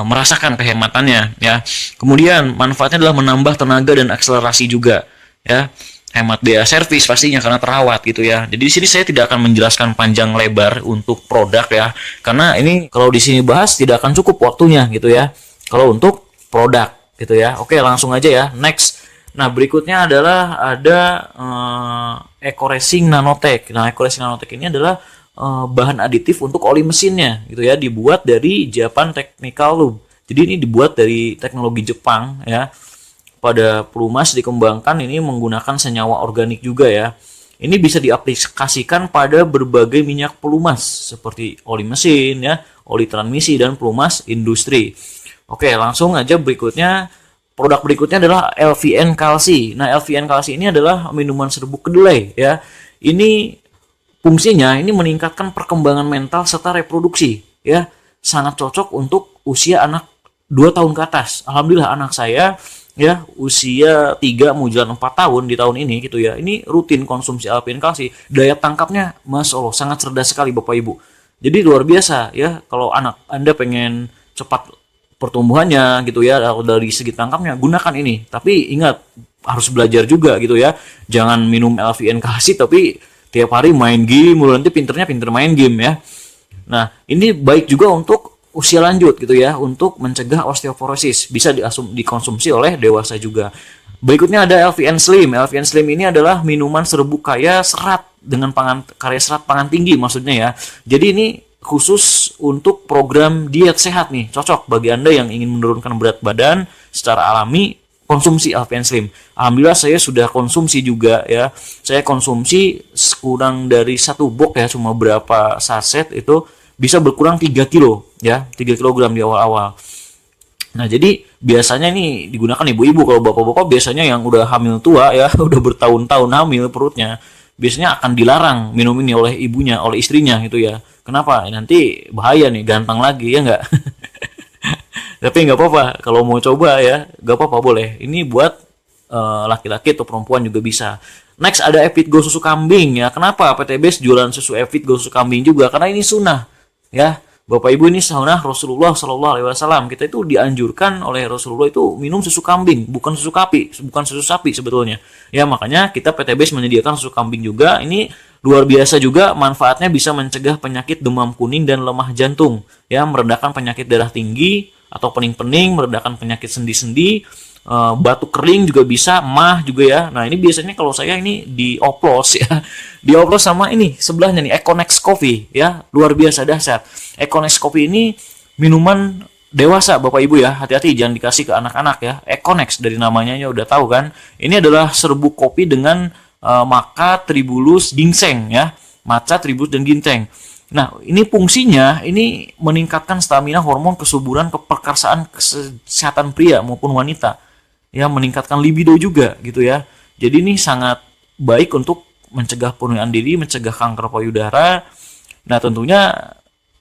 merasakan kehematannya ya. Kemudian manfaatnya adalah menambah tenaga dan akselerasi juga ya. Hemat biaya servis pastinya karena terawat gitu ya. Jadi di sini saya tidak akan menjelaskan panjang lebar untuk produk ya, karena ini kalau di sini bahas tidak akan cukup waktunya gitu ya. Kalau untuk produk gitu ya. Oke, langsung aja ya. Next. Nah, berikutnya adalah ada Eco Racing Nanotech. Nah, Eco Racing Nanotech ini adalah bahan aditif untuk oli mesinnya gitu ya, dibuat dari Japan Technical Lube. Jadi ini dibuat dari teknologi Jepang ya. Pada pelumas dikembangkan ini menggunakan senyawa organik juga ya. Ini bisa diaplikasikan pada berbagai minyak pelumas seperti oli mesin ya, oli transmisi, dan pelumas industri. Oke, langsung aja berikutnya. Produk berikutnya adalah LVN Kalsi. Nah, LVN Kalsi ini adalah minuman serbuk kedelai ya. Ini fungsinya ini meningkatkan perkembangan mental serta reproduksi ya. Sangat cocok untuk usia anak 2 tahun ke atas. Alhamdulillah anak saya ya usia 3 mau jalan 4 tahun di tahun ini gitu ya. Ini rutin konsumsi LVN Kalsi. Daya tangkapnya Masya Allah sangat cerdas sekali Bapak Ibu. Jadi luar biasa ya, kalau anak Anda pengen cepat pertumbuhannya gitu ya, atau dari segi tangkapnya, gunakan ini. Tapi ingat, harus belajar juga gitu ya. Jangan minum LVN kasih tapi tiap hari main game, nanti pinter main game ya. Nah, ini baik juga untuk usia lanjut gitu ya, untuk mencegah osteoporosis. Bisa dikonsumsi oleh dewasa juga. Berikutnya ada LVN Slim. LVN Slim ini adalah minuman serbuk kaya serat dengan kaya serat pangan tinggi maksudnya ya. Jadi ini khusus untuk program diet sehat nih, cocok bagi Anda yang ingin menurunkan berat badan secara alami. Konsumsi LVN Slim. Alhamdulillah saya sudah konsumsi juga ya. Saya konsumsi kurang dari 1 box ya, cuma berapa saset itu bisa berkurang 3 kilo ya, 3 kilogram di awal-awal. Nah, jadi biasanya ini digunakan ibu-ibu. Kalau bapak-bapak biasanya yang udah hamil tua ya, udah bertahun-tahun hamil perutnya, biasanya akan dilarang minum ini oleh ibunya, oleh istrinya gitu ya. Kenapa? Nanti bahaya nih, ganteng lagi ya enggak? Tapi nggak apa-apa, kalau mau coba ya, nggak apa-apa, boleh. Ini buat laki-laki atau perempuan juga bisa. Next ada Evitgo susu kambing ya. Kenapa PTBS jualan susu Evitgo susu kambing juga? Karena ini sunnah ya. Bapak Ibu, ini sunnah Rasulullah Shallallahu Alaihi Wasallam. Kita itu dianjurkan oleh Rasulullah itu minum susu kambing, bukan susu sapi sebetulnya. Ya, makanya kita PTBS menyediakan susu kambing juga. Ini luar biasa juga, manfaatnya bisa mencegah penyakit demam kuning dan lemah jantung, ya, meredakan penyakit darah tinggi atau pening-pening, meredakan penyakit sendi-sendi, batuk kering juga bisa, mah juga ya. Nah, ini biasanya kalau saya ini dioplos ya. Dioplos sama ini sebelahnya nih, Econex Coffee ya. Luar biasa dahsyat. Econex Coffee ini minuman dewasa Bapak Ibu ya. Hati-hati jangan dikasih ke anak-anak ya. Econex dari namanya ya udah tahu kan. Ini adalah serbuk kopi dengan maca, tribulus, ginseng ya. Maca, tribulus dan ginseng. Nah, ini fungsinya ini meningkatkan stamina, hormon kesuburan, keperkasaan, kesehatan pria maupun wanita. Ya, meningkatkan libido juga gitu ya. Jadi ini sangat baik untuk mencegah penuaan diri, mencegah kanker payudara. Nah, tentunya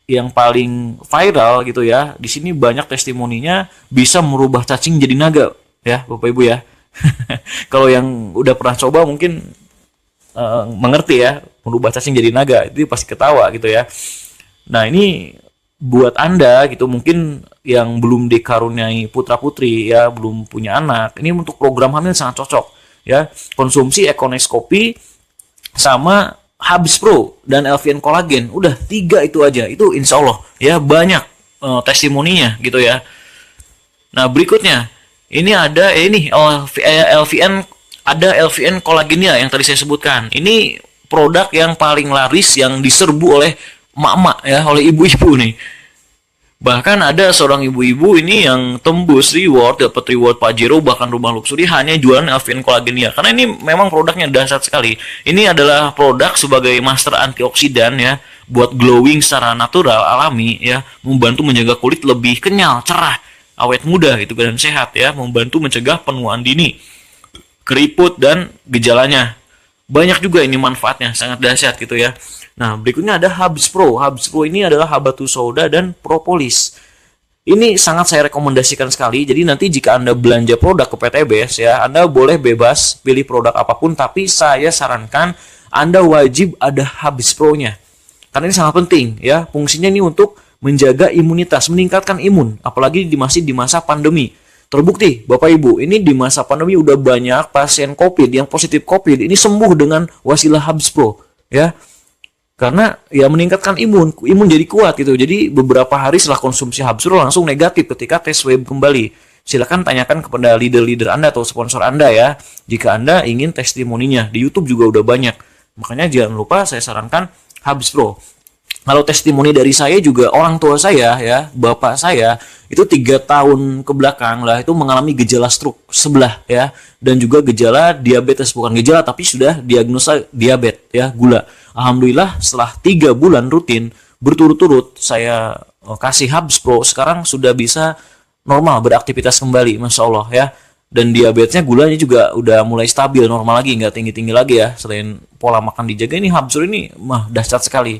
yang paling viral gitu ya, di sini banyak testimoninya bisa merubah cacing jadi naga ya, Bapak Ibu ya. Kalau yang udah pernah coba mungkin mengerti ya, merubah cacing jadi naga, itu pasti ketawa gitu ya. Nah, ini buat Anda gitu mungkin yang belum dikaruniai putra-putri ya, belum punya anak, ini untuk program hamil sangat cocok ya. Konsumsi Econex Kopi sama Habis Pro dan LVN Collagen, udah 3 itu aja, itu insya Allah ya banyak testimoninya gitu ya. Nah, berikutnya ini ada LVN, ada LVN Collagen yang tadi saya sebutkan. Ini produk yang paling laris yang diserbu oleh emak-emak ya, oleh ibu-ibu nih. Bahkan ada seorang ibu-ibu ini yang tembus reward, dapat reward Pajero bahkan rumah luxury hanya jualan LVN Collagen karena ini memang produknya dahsyat sekali. Ini adalah produk sebagai master antioksidan ya, buat glowing secara natural alami ya, membantu menjaga kulit lebih kenyal, cerah, awet muda gitu dan sehat ya, membantu mencegah penuaan dini, keriput dan gejalanya. Banyak juga ini manfaatnya, sangat dahsyat gitu ya. Nah, berikutnya ada Habis Pro. Habis Pro ini adalah habatus sauda dan propolis. Ini sangat saya rekomendasikan sekali. Jadi nanti jika Anda belanja produk ke PTBS ya, Anda boleh bebas pilih produk apapun, tapi saya sarankan Anda wajib ada Habis Pro-nya. Karena ini sangat penting ya. Fungsinya ini untuk menjaga imunitas, meningkatkan imun, apalagi masih di masa pandemi. Terbukti, Bapak Ibu, ini di masa pandemi udah banyak pasien COVID yang positif COVID ini sembuh dengan wasilah Habis Pro, ya. Karena ya meningkatkan imun jadi kuat gitu. Jadi beberapa hari setelah konsumsi Habis Pro langsung negatif ketika tes swab kembali. Silakan tanyakan kepada leader-leader Anda atau sponsor Anda ya, jika Anda ingin testimoninya. Di YouTube juga udah banyak. Makanya jangan lupa saya sarankan Habis Pro. Kalau testimoni dari saya juga, orang tua saya ya, bapak saya itu 3 tahun ke belakang lah itu mengalami gejala stroke sebelah ya, dan juga gejala diabetes, bukan gejala tapi sudah diagnosa diabetes ya, gula. Alhamdulillah setelah 3 bulan rutin berturut-turut saya kasih Habis Pro, sekarang sudah bisa normal beraktivitas kembali, masya Allah ya. Dan diabetesnya, gulanya juga udah mulai stabil, normal lagi, nggak tinggi-tinggi lagi ya. Selain pola makan dijaga, ini Habis Pro ini mah dahsyat sekali.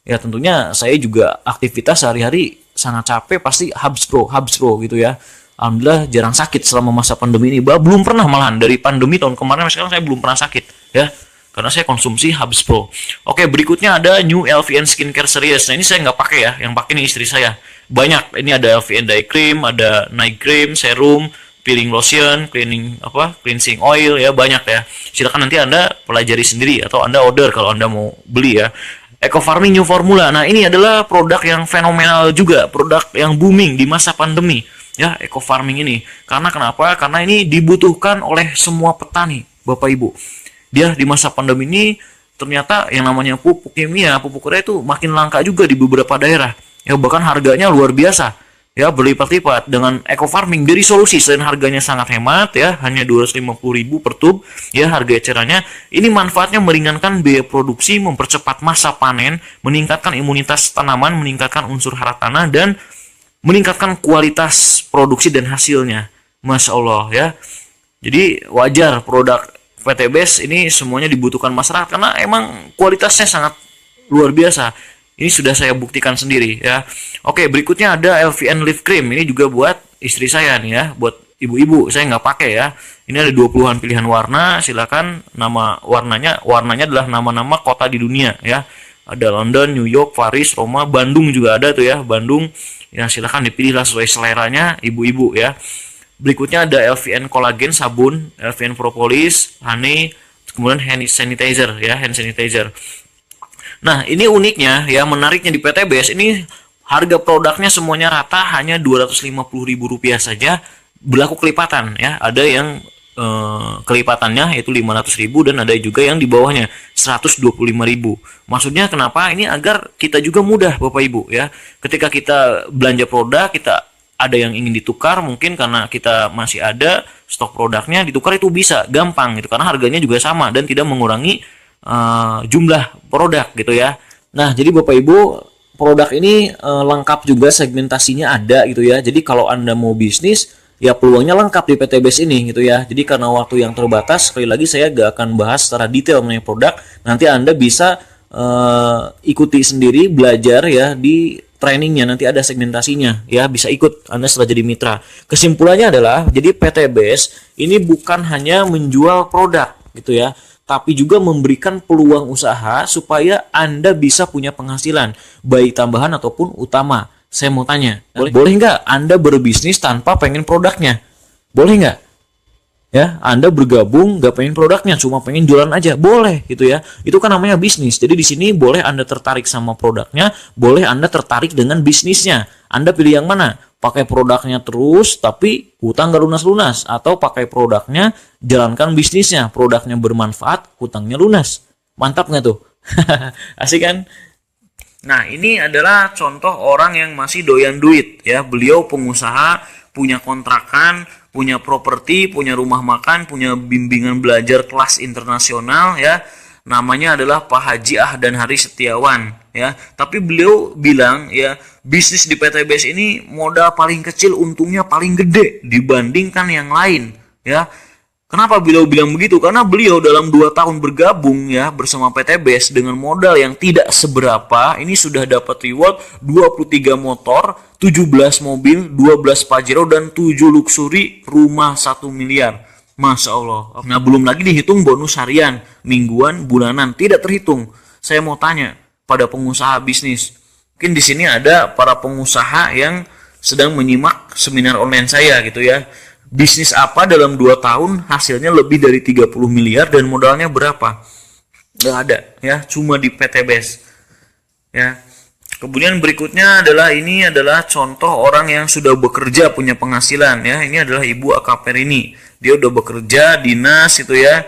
Ya tentunya saya juga aktivitas sehari-hari sangat capek, pasti Habis Pro gitu ya. Alhamdulillah jarang sakit selama masa pandemi ini. Belum pernah, malahan dari pandemi tahun kemarin sekarang saya belum pernah sakit ya. karena saya konsumsi Habs Pro. Oke, berikutnya ada New LVN Skincare Series. Nah, ini saya nggak pakai ya, yang pakai ini istri saya. Banyak, ini ada LVN Day Cream, ada Night Cream, Serum, peeling lotion, cleansing oil, ya banyak ya. Silakan nanti Anda pelajari sendiri atau Anda order kalau Anda mau beli ya. Eco Farming New Formula. Nah, ini adalah produk yang fenomenal juga, produk yang booming di masa pandemi ya, Eco Farming ini. Karena kenapa? Karena ini dibutuhkan oleh semua petani, Bapak Ibu. Dia di masa pandemi ini ternyata yang namanya pupuk kimia, pupuk urea itu makin langka juga di beberapa daerah. Ya, bahkan harganya luar biasa. Ya, berlipat-lipat. Dengan Eco Farming dari solusi, selain harganya sangat hemat ya, hanya 250.000 per tub ya harga ecerannya. Ini manfaatnya meringankan biaya produksi, mempercepat masa panen, meningkatkan imunitas tanaman, meningkatkan unsur hara tanah, dan meningkatkan kualitas produksi dan hasilnya. Masya Allah ya. Jadi wajar produk PTBS ini semuanya dibutuhkan masyarakat karena emang kualitasnya sangat luar biasa. Ini sudah saya buktikan sendiri ya. Oke, berikutnya ada LVN Lift Cream. Ini juga buat istri saya nih ya, buat ibu-ibu. Saya nggak pakai ya. Ini ada 20-an pilihan warna. Silakan, nama warnanya adalah nama-nama kota di dunia ya. Ada London, New York, Paris, Roma, Bandung juga ada tuh ya, Bandung. Ya, silakan dipilihlah sesuai seleranya ibu-ibu ya. Berikutnya ada LVN Collagen sabun, LVN Propolis, Honey, kemudian hand sanitizer ya, hand sanitizer. Nah, ini uniknya ya, menariknya di PTBS ini harga produknya semuanya rata hanya Rp250.000 saja, berlaku kelipatan ya. Ada yang kelipatannya yaitu 500.000 dan ada juga yang di bawahnya 125.000. Maksudnya kenapa? Ini agar kita juga mudah Bapak Ibu ya. Ketika kita belanja produk, kita ada yang ingin ditukar, mungkin karena kita masih ada stok produknya, ditukar itu bisa gampang gitu karena harganya juga sama dan tidak mengurangi jumlah produk gitu ya. Nah, jadi Bapak Ibu, produk ini lengkap juga, segmentasinya ada gitu ya. Jadi kalau Anda mau bisnis, ya peluangnya lengkap di PTBS ini gitu ya. Jadi karena waktu yang terbatas, sekali lagi saya gak akan bahas secara detail mengenai produk. Nanti Anda bisa ikuti sendiri, belajar ya di trainingnya, nanti ada segmentasinya ya, bisa ikut Anda setelah jadi mitra. Kesimpulannya adalah, jadi PTBS ini bukan hanya menjual produk gitu ya, tapi juga memberikan peluang usaha supaya Anda bisa punya penghasilan, baik tambahan ataupun utama. Saya mau tanya, boleh nggak Anda berbisnis tanpa pengen produknya? Boleh nggak? Ya, Anda bergabung nggak pengen produknya, cuma pengen jualan aja, boleh gitu ya. Itu kan namanya bisnis. Jadi di sini boleh Anda tertarik sama produknya, boleh Anda tertarik dengan bisnisnya. Anda pilih yang mana? Pakai produknya terus tapi hutang nggak lunas-lunas, atau pakai produknya jalankan bisnisnya, produknya bermanfaat, hutangnya lunas. Mantap nggak tuh? Asik kan? Nah, ini adalah contoh orang yang masih doyan duit ya. Beliau pengusaha, punya kontrakan, punya properti, punya rumah makan, punya bimbingan belajar kelas internasional ya. Namanya adalah Pak Haji Ahdan Hari Setiawan ya. Tapi beliau bilang ya, bisnis di PTBS ini modal paling kecil, untungnya paling gede dibandingkan yang lain ya. Kenapa beliau bilang begitu? Karena beliau dalam 2 tahun bergabung ya bersama PTBS dengan modal yang tidak seberapa, ini sudah dapat reward 23 motor, 17 mobil, 12 Pajero, dan 7 luxury rumah 1 miliar. Masya Allah. Nah, belum lagi dihitung bonus harian, mingguan, bulanan, tidak terhitung. Saya mau tanya pada pengusaha bisnis. Mungkin di sini ada para pengusaha yang sedang menyimak seminar online saya gitu ya. Bisnis apa dalam 2 tahun hasilnya lebih dari 30 miliar dan modalnya berapa? Nggak ada ya, cuma di PTBS ya. Kemudian berikutnya adalah, ini adalah contoh orang yang sudah bekerja punya penghasilan ya. Ini adalah Ibu Akaperini. Dia udah bekerja dinas itu ya.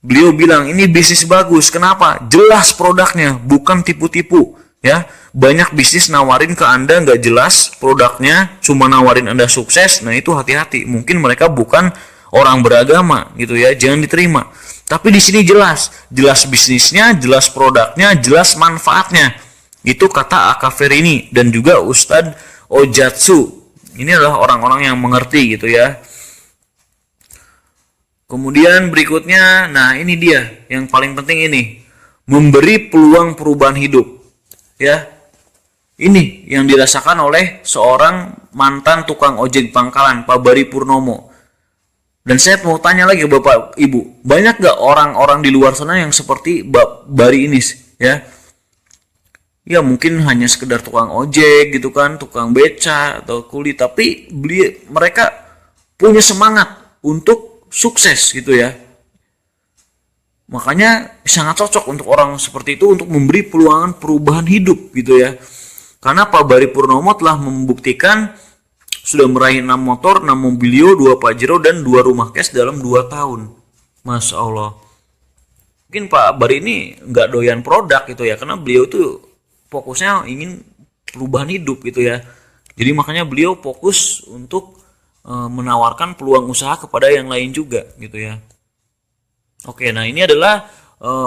Beliau bilang ini bisnis bagus. Kenapa? Jelas produknya, bukan tipu-tipu ya. Banyak bisnis nawarin ke Anda nggak jelas produknya, cuma nawarin Anda sukses. Nah, itu hati-hati. Mungkin mereka bukan orang beragama gitu ya, jangan diterima. Tapi di sini jelas bisnisnya, jelas produknya, jelas manfaatnya. Itu kata Akaverini dan juga Ustadz Ojatsu. Ini adalah orang-orang yang mengerti gitu ya. Kemudian berikutnya, nah ini dia yang paling penting ini, memberi peluang perubahan hidup ya. Ini yang dirasakan oleh seorang mantan tukang ojek pangkalan, Pak Bari Purnomo. Dan saya mau tanya lagi Bapak Ibu, banyak gak orang-orang di luar sana yang seperti Bari ini ya? Ya mungkin hanya sekedar tukang ojek gitu kan, tukang beca atau kuli, tapi mereka punya semangat untuk sukses gitu ya. Makanya sangat cocok untuk orang seperti itu untuk memberi perubahan hidup gitu ya. Karena Pak Bari Purnomo telah membuktikan sudah meraih 6 motor, 6 mobilio, 2 Pajero, dan 2 rumah cash dalam 2 tahun. Masya Allah. Mungkin Pak Bari ini nggak doyan produk gitu ya, karena beliau tuh fokusnya ingin perubahan hidup gitu ya. Jadi makanya beliau fokus untuk menawarkan peluang usaha kepada yang lain juga gitu ya. Oke, nah ini adalah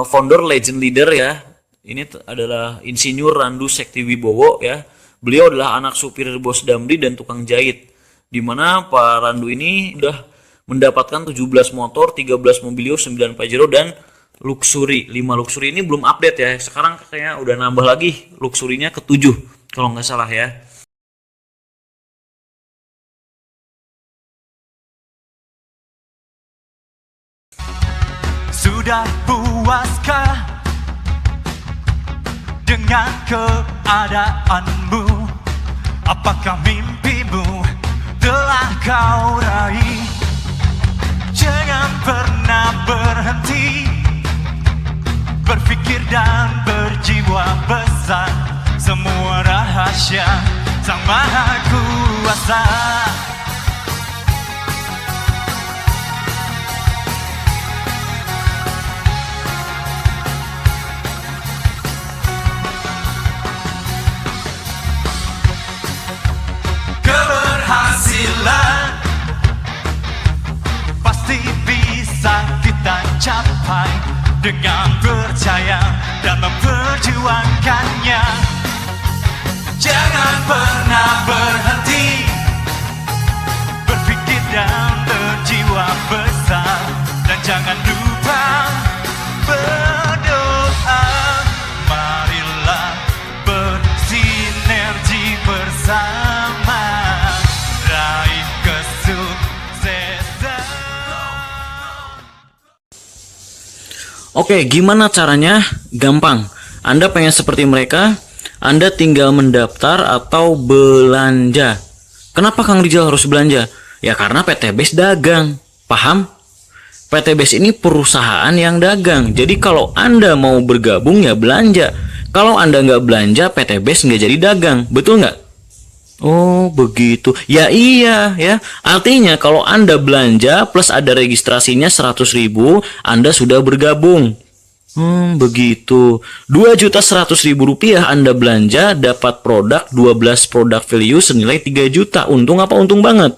founder legend leader ya. Ini adalah Insinyur Randu Sekti Wibowo ya. Beliau adalah anak supir bos Damri dan tukang jahit. Dimana Pak Randu ini sudah mendapatkan 17 motor, 13 mobilio, 9 Pajero, dan luxury. 5 luxury ini belum update ya. Sekarang kayaknya udah nambah lagi luxury-nya ke 7 kalau nggak salah ya. Sudah puaskah dengan keadaanmu? Apakah mimpimu telah kau raih? Jangan pernah berhenti berpikir dan berjiwa besar. Semua rahasia Sang Maha Kuasa. Keberhasilan pasti bisa kita capai dengan percaya dan memperjuangkannya. Jangan pernah berhenti berpikir dan berjiwa besar, dan jangan lupa berdoa. Marilah bersinergi bersama raih kesuksesan. Oke, gimana caranya? Gampang. Anda pengen seperti mereka, Anda tinggal mendaftar atau belanja. Kenapa Kang Rijal harus belanja? Ya karena PT Base dagang. Paham? PT Base ini perusahaan yang dagang. Jadi kalau Anda mau bergabung ya belanja. Kalau Anda nggak belanja, PT Base nggak jadi dagang. Betul nggak? Oh begitu. Ya iya ya. Artinya kalau Anda belanja plus ada registrasinya 100.000, Anda sudah bergabung. Begitu. 2.100.000 rupiah Anda belanja, dapat produk 12 produk value senilai 3 juta. Untung apa untung banget?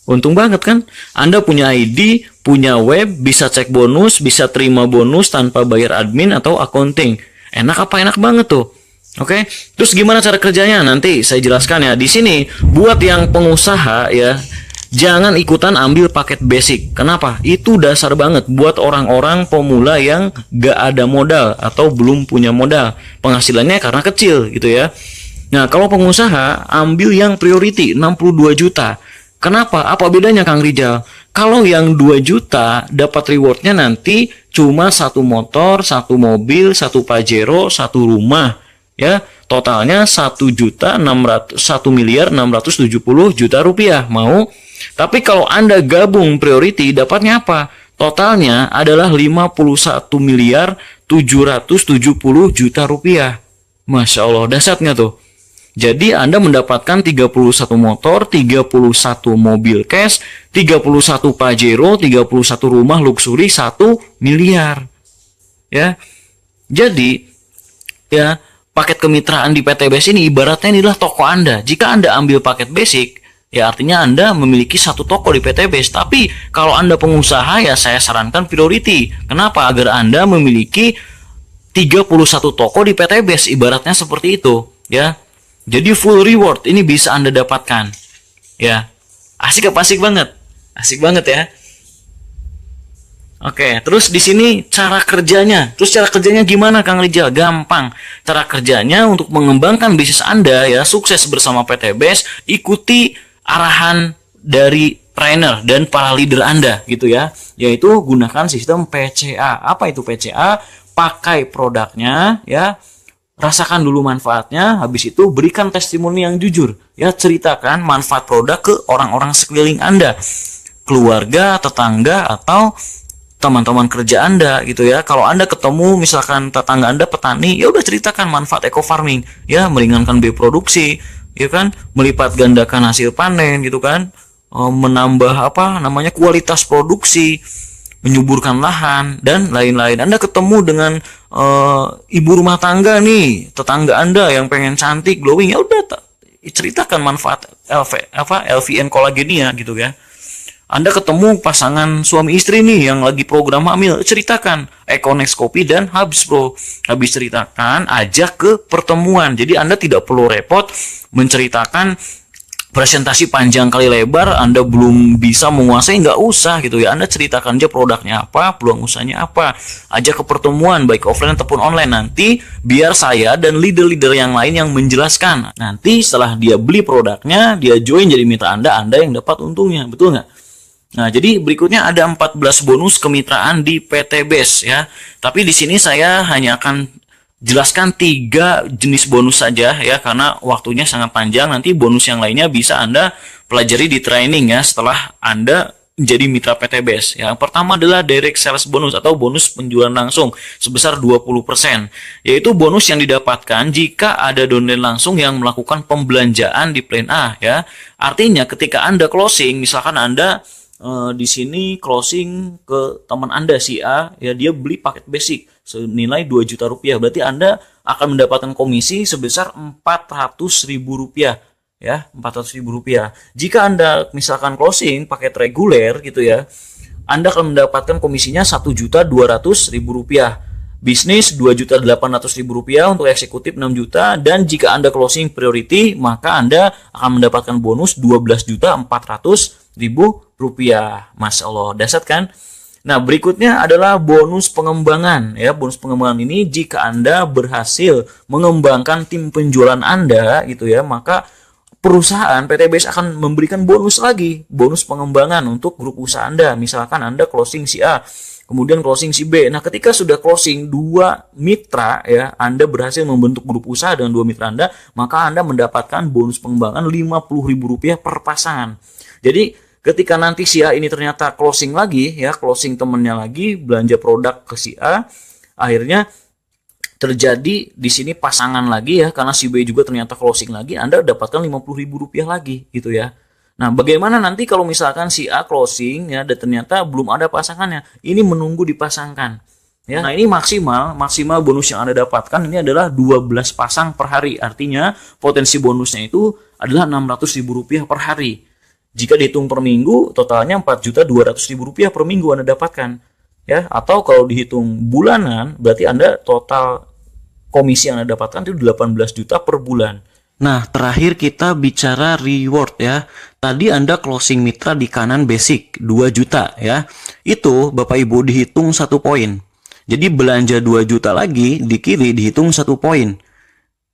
Untung banget kan? Anda punya ID, punya web, bisa cek bonus, bisa terima bonus tanpa bayar admin atau accounting. Enak apa enak banget tuh. Oke, terus gimana cara kerjanya? Nanti saya jelaskan ya. Di sini buat yang pengusaha ya, jangan ikutan ambil paket basic. Kenapa? Itu dasar banget buat orang-orang pemula yang gak ada modal atau belum punya modal. Penghasilannya karena kecil gitu ya. Nah, kalau pengusaha ambil yang priority 62 juta. Kenapa? Apa bedanya Kang Rijal? Kalau yang 2 juta dapat rewardnya nanti cuma 1 motor, 1 mobil, 1 Pajero, 1 rumah. Ya, totalnya 1.670.000 rupiah. Mau? Tapi kalau Anda gabung priority dapatnya apa? Totalnya adalah 51.770.000 rupiah. Masya Allah, dahsyatnya tuh. Jadi Anda mendapatkan 31 motor, 31 mobil cash, 31 Pajero, 31 rumah luxury, 1 miliar. Ya. Jadi ya, paket kemitraan di PT Base ini ibaratnya inilah toko Anda. Jika Anda ambil paket basic, ya artinya Anda memiliki 1 toko di PT Base. Tapi kalau Anda pengusaha ya saya sarankan priority. Kenapa? Agar Anda memiliki 31 toko di PT Base. Ibaratnya seperti itu, ya. Jadi full reward ini bisa Anda dapatkan. Ya. Asik apa asik banget? Asik banget ya. Oke, terus di sini cara kerjanya. Terus cara kerjanya gimana Kang Rijal? Gampang. Cara kerjanya untuk mengembangkan bisnis Anda ya sukses bersama PT Base, ikuti arahan dari trainer dan para leader Anda gitu ya, yaitu gunakan sistem PCA. Apa itu PCA? Pakai produknya ya, rasakan dulu manfaatnya, habis itu berikan testimoni yang jujur ya, ceritakan manfaat produk ke orang-orang sekeliling Anda, keluarga, tetangga, atau teman-teman kerja Anda gitu ya. Kalau Anda ketemu misalkan tetangga Anda petani, ya udah ceritakan manfaat eco farming ya, meringankan biaya produksi ya kan, melipat gandakan hasil panen gitu kan, menambah kualitas produksi, menyuburkan lahan dan lain-lain. Anda ketemu dengan ibu rumah tangga nih, tetangga Anda yang pengen cantik, glowing, ya udah ceritakan manfaat LVN kolagenia gitu ya. Anda ketemu pasangan suami istri nih yang lagi program hamil, ceritakan Econex Kopi dan Habis Pro. Habis ceritakan, ajak ke pertemuan. Jadi Anda tidak perlu repot menceritakan presentasi panjang kali lebar, Anda belum bisa menguasai, nggak usah gitu ya. Anda ceritakan aja produknya apa, peluang usahanya apa, ajak ke pertemuan baik offline ataupun online. Nanti biar saya dan leader-leader yang lain yang menjelaskan. Nanti setelah dia beli produknya, dia join jadi mitra Anda yang dapat untungnya, betul nggak? Nah, jadi berikutnya ada 14 bonus kemitraan di PT Base ya. Tapi di sini saya hanya akan jelaskan 3 jenis bonus saja ya, karena waktunya sangat panjang. Nanti bonus yang lainnya bisa Anda pelajari di training ya setelah Anda menjadi mitra PT Base. Yang pertama adalah direct sales bonus atau bonus penjualan langsung sebesar 20%, yaitu bonus yang didapatkan jika ada downline langsung yang melakukan pembelanjaan di plan A ya. Artinya ketika Anda closing, misalkan Anda di sini closing ke teman Anda si A ya, dia beli paket basic senilai 2 juta rupiah, berarti Anda akan mendapatkan komisi sebesar 400.000 rupiah ya, 400.000 rupiah. Jika Anda misalkan closing paket reguler gitu ya, Anda akan mendapatkan komisinya 1.200.000 rupiah. Bisnis 2.800.000 rupiah, untuk eksekutif 6 juta, dan jika Anda closing priority maka Anda akan mendapatkan bonus 12.400.000 rupiah. Masya Allah, dahsyat kan? Nah, berikutnya adalah bonus pengembangan ya. Bonus pengembangan ini jika Anda berhasil mengembangkan tim penjualan Anda gitu ya, maka perusahaan PT Base akan memberikan bonus lagi, bonus pengembangan untuk grup usaha Anda. Misalkan Anda closing si A, kemudian closing si B. Nah, ketika sudah closing 2 mitra ya, Anda berhasil membentuk grup usaha dengan 2 mitra Anda, maka Anda mendapatkan bonus pengembangan Rp50.000 per pasangan. Jadi ketika nanti si A ini ternyata closing lagi ya, closing temennya lagi, belanja produk ke si A, akhirnya terjadi di sini pasangan lagi ya, karena si B juga ternyata closing lagi, Anda dapatkan Rp50.000 lagi gitu ya. Nah, bagaimana nanti kalau misalkan si A closing ya dan ternyata belum ada pasangannya, ini menunggu dipasangkan ya. Nah, ini maksimal bonus yang Anda dapatkan ini adalah 12 pasang per hari. Artinya potensi bonusnya itu adalah Rp600.000 per hari. Jika dihitung per minggu, totalnya Rp4.200.000 per minggu Anda dapatkan ya. Atau kalau dihitung bulanan, berarti Anda total komisi yang Anda dapatkan itu 18 juta per bulan. Nah, terakhir kita bicara reward ya. Tadi Anda closing mitra di kanan basic 2 juta ya. Itu Bapak Ibu dihitung 1 poin. Jadi belanja 2 juta lagi di kiri dihitung 1 poin.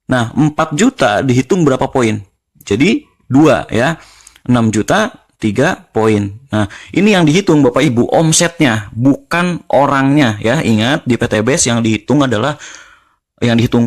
Nah, 4 juta dihitung berapa poin? Jadi 2 ya. 6 juta 3 poin. Nah, ini yang dihitung Bapak Ibu omsetnya, bukan orangnya ya. Ingat, di PT Base yang dihitung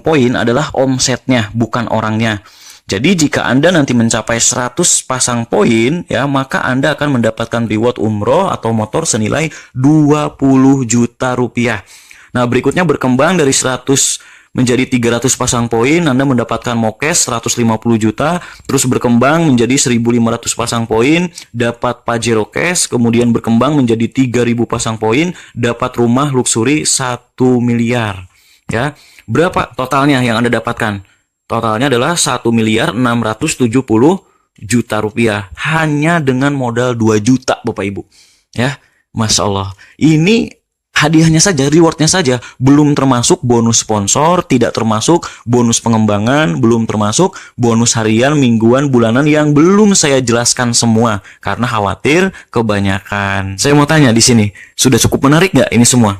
poin adalah omsetnya, bukan orangnya. Jadi jika Anda nanti mencapai 100 pasang poin ya, maka Anda akan mendapatkan reward umroh atau motor senilai 20 juta rupiah. Nah, berikutnya berkembang dari 100 menjadi 300 pasang poin, Anda mendapatkan mokes 150 juta, terus berkembang menjadi 1.500 pasang poin, dapat Pajero cash, kemudian berkembang menjadi 3.000 pasang poin, dapat rumah luxury 1 miliar. Ya, berapa totalnya yang Anda dapatkan? Totalnya adalah 1.670 juta rupiah hanya dengan modal 2 juta Bapak Ibu. Ya, Masya Allah. Ini hadiahnya saja, rewardnya saja, belum termasuk bonus sponsor, tidak termasuk bonus pengembangan, belum termasuk bonus harian, mingguan, bulanan yang belum saya jelaskan semua karena khawatir kebanyakan. Saya mau tanya di sini, sudah cukup menarik nggak ini semua?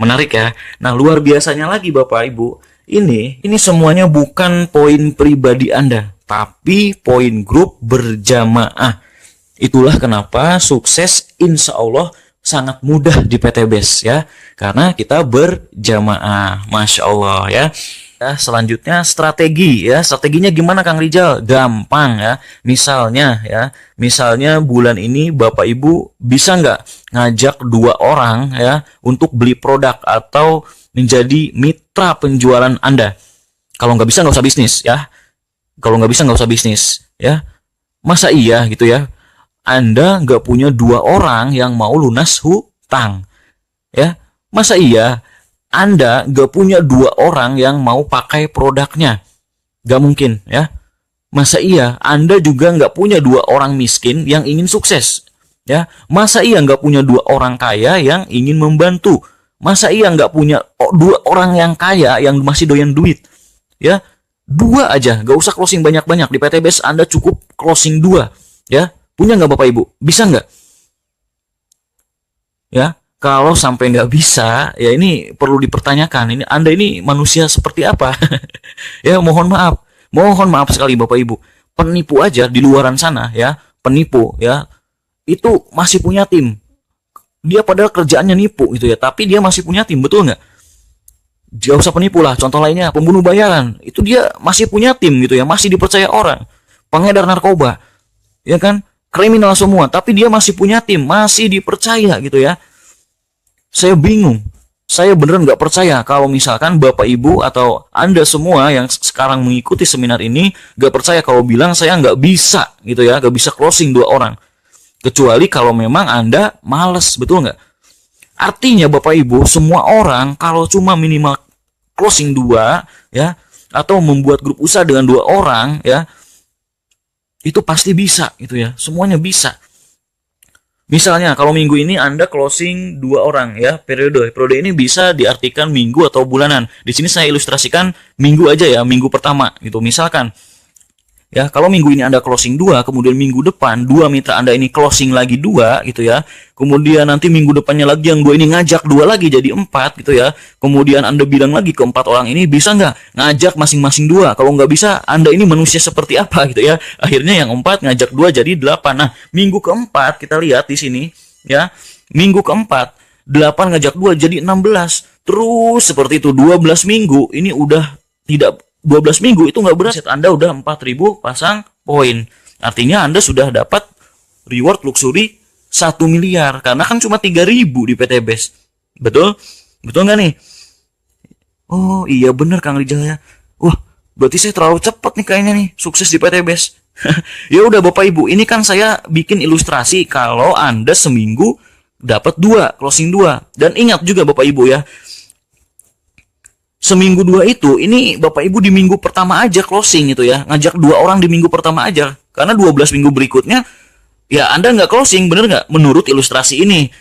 Menarik ya. Nah, luar biasanya lagi Bapak Ibu, ini semuanya bukan poin pribadi Anda, tapi poin grup berjamaah. Itulah kenapa sukses insya Allah sangat mudah di PTBes ya. Karena kita berjamaah. Masya Allah ya. Ya, selanjutnya strategi ya. Strateginya gimana Kang Rijal? Gampang ya. Misalnya bulan ini Bapak Ibu bisa nggak ngajak 2 orang ya untuk beli produk atau menjadi mitra penjualan Anda. Kalau nggak bisa nggak usah bisnis ya. Kalau nggak bisa nggak usah bisnis ya. Masa iya gitu ya? Anda nggak punya 2 orang yang mau lunas hutang ya. Masa iya Anda nggak punya 2 orang yang mau pakai produknya? Nggak mungkin ya. Masa iya Anda juga nggak punya 2 orang miskin yang ingin sukses ya. Masa iya nggak punya 2 orang kaya yang ingin membantu? Masa iya nggak punya 2 orang yang kaya yang masih doyan duit ya? 2 aja, nggak usah closing banyak-banyak. Di PTBes Anda cukup closing 2 ya. Punya nggak Bapak Ibu? Bisa nggak? Ya, kalau sampai nggak bisa, ya ini perlu dipertanyakan. Ini Anda ini manusia seperti apa? Ya, mohon maaf sekali Bapak Ibu. Penipu aja di luaran sana ya, penipu ya, itu masih punya tim. Dia padahal kerjaannya nipu gitu ya, tapi dia masih punya tim, betul nggak? Gak usah penipu lah. Contoh lainnya pembunuh bayaran, itu dia masih punya tim gitu ya, masih dipercaya orang. Pengedar narkoba, ya kan? Kriminal semua, tapi dia masih punya tim, masih dipercaya gitu ya. Saya bingung. Saya beneran nggak percaya kalau misalkan Bapak Ibu atau Anda semua yang sekarang mengikuti seminar ini nggak percaya kalau bilang saya nggak bisa gitu ya, nggak bisa closing 2 orang. Kecuali kalau memang Anda males, betul nggak? Artinya Bapak Ibu, semua orang kalau cuma minimal closing 2 ya, atau membuat grup usaha dengan 2 orang ya, itu pasti bisa gitu ya, semuanya bisa. Misalnya kalau minggu ini Anda closing 2 orang ya, periode ini bisa diartikan minggu atau bulanan. Di sini saya ilustrasikan minggu aja ya, minggu pertama gitu. Misalkan ya, kalau minggu ini Anda closing 2, kemudian minggu depan 2 mitra Anda ini closing lagi 2 gitu ya. Kemudian nanti minggu depannya lagi yang 2 ini ngajak 2 lagi jadi 4 gitu ya. Kemudian Anda bilang lagi ke 4 orang ini, bisa nggak ngajak masing-masing 2? Kalau nggak bisa, Anda ini manusia seperti apa gitu ya. Akhirnya yang 4 ngajak 2 jadi 8. Nah, minggu keempat kita lihat di sini ya. Minggu keempat 8 ngajak 2 jadi 16. Terus seperti itu 12 minggu ini udah tidak 12 minggu itu nggak berat, Anda udah 4.000 pasang poin. Artinya Anda sudah dapat reward luxury 1 miliar. Karena kan cuma 3.000 di PTBes. Betul? Betul nggak nih? Oh iya bener Kang Rijal ya. Wah, berarti saya terlalu cepat nih kayaknya nih sukses di PTBes. Ya udah Bapak Ibu, ini kan saya bikin ilustrasi kalau Anda seminggu dapat 2, closing 2. Dan ingat juga Bapak Ibu ya, seminggu 2 itu, ini Bapak Ibu di minggu pertama aja closing gitu ya. Ngajak 2 orang di minggu pertama aja. Karena 12 minggu berikutnya, ya Anda nggak closing, bener nggak? Menurut ilustrasi ini.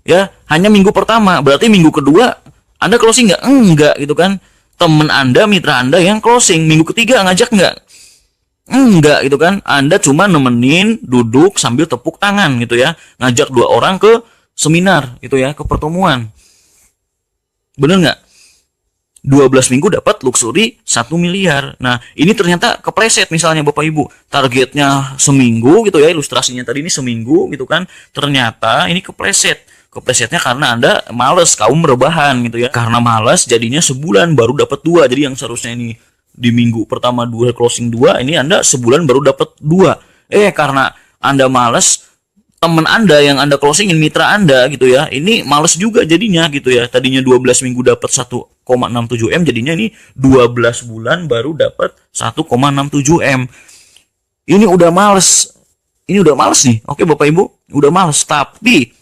Ya, hanya minggu pertama. Berarti minggu kedua, Anda closing nggak? Enggak gitu kan. Temen Anda, mitra Anda yang closing. Minggu ketiga ngajak nggak? Enggak gitu kan. Anda cuma nemenin, duduk sambil tepuk tangan gitu ya. Ngajak 2 orang ke seminar gitu ya, ke pertemuan. Bener nggak? 12 minggu dapat luxury 1 miliar. Nah, ini ternyata kepleset misalnya Bapak Ibu. Targetnya seminggu gitu ya, ilustrasinya tadi ini seminggu gitu kan. Ternyata ini kepleset. Keplesetnya karena Anda males, kaum rebahan gitu ya. Karena males jadinya sebulan baru dapat 2. Jadi yang seharusnya ini di minggu pertama 2 closing 2, ini Anda sebulan baru dapat 2. Karena Anda males, teman Anda yang Anda closingin, mitra Anda gitu ya, ini males juga jadinya gitu ya. Tadinya 12 minggu dapat 1,67 M, jadinya ini 12 bulan baru dapat 1,67 M. Ini udah males. Ini udah males nih. Oke Bapak Ibu, udah males. Tapi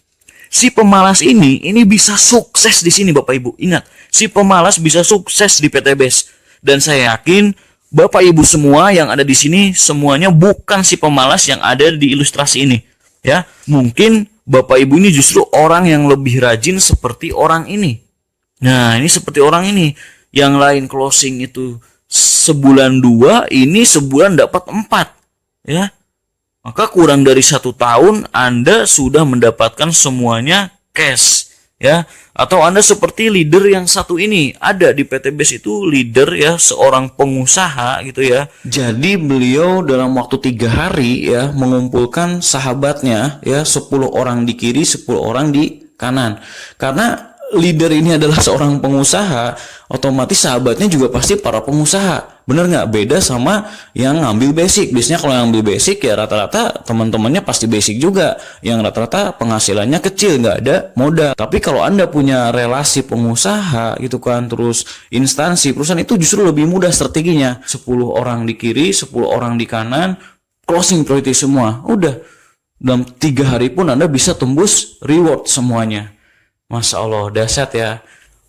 si pemalas ini bisa sukses di sini Bapak Ibu. Ingat, si pemalas bisa sukses di PTBes. Dan saya yakin Bapak Ibu semua yang ada di sini semuanya bukan si pemalas yang ada di ilustrasi ini. Ya, mungkin Bapak Ibu ini justru orang yang lebih rajin seperti orang ini. Nah, ini seperti orang ini. Yang lain closing itu sebulan 2, ini sebulan dapat 4. Ya, maka kurang dari 1 tahun Anda sudah mendapatkan semuanya cash. ya. Atau Anda seperti leader yang satu ini, ada di PT BES itu leader ya, seorang pengusaha gitu ya. Jadi beliau dalam waktu 3 hari ya mengumpulkan sahabatnya ya, 10 orang di kiri, 10 orang di kanan. Karena leader ini adalah seorang pengusaha, otomatis sahabatnya juga pasti para pengusaha. Bener nggak? Beda sama yang ngambil basic. Biasanya kalau yang ngambil basic ya rata-rata teman-temannya pasti basic juga. Yang rata-rata penghasilannya kecil, nggak ada modal. Tapi kalau Anda punya relasi pengusaha gitu kan, terus instansi perusahaan, itu justru lebih mudah strateginya. 10 orang di kiri, 10 orang di kanan, closing priority semua. Udah, dalam 3 hari pun Anda bisa tembus reward semuanya. Masya Allah, dahsyat ya.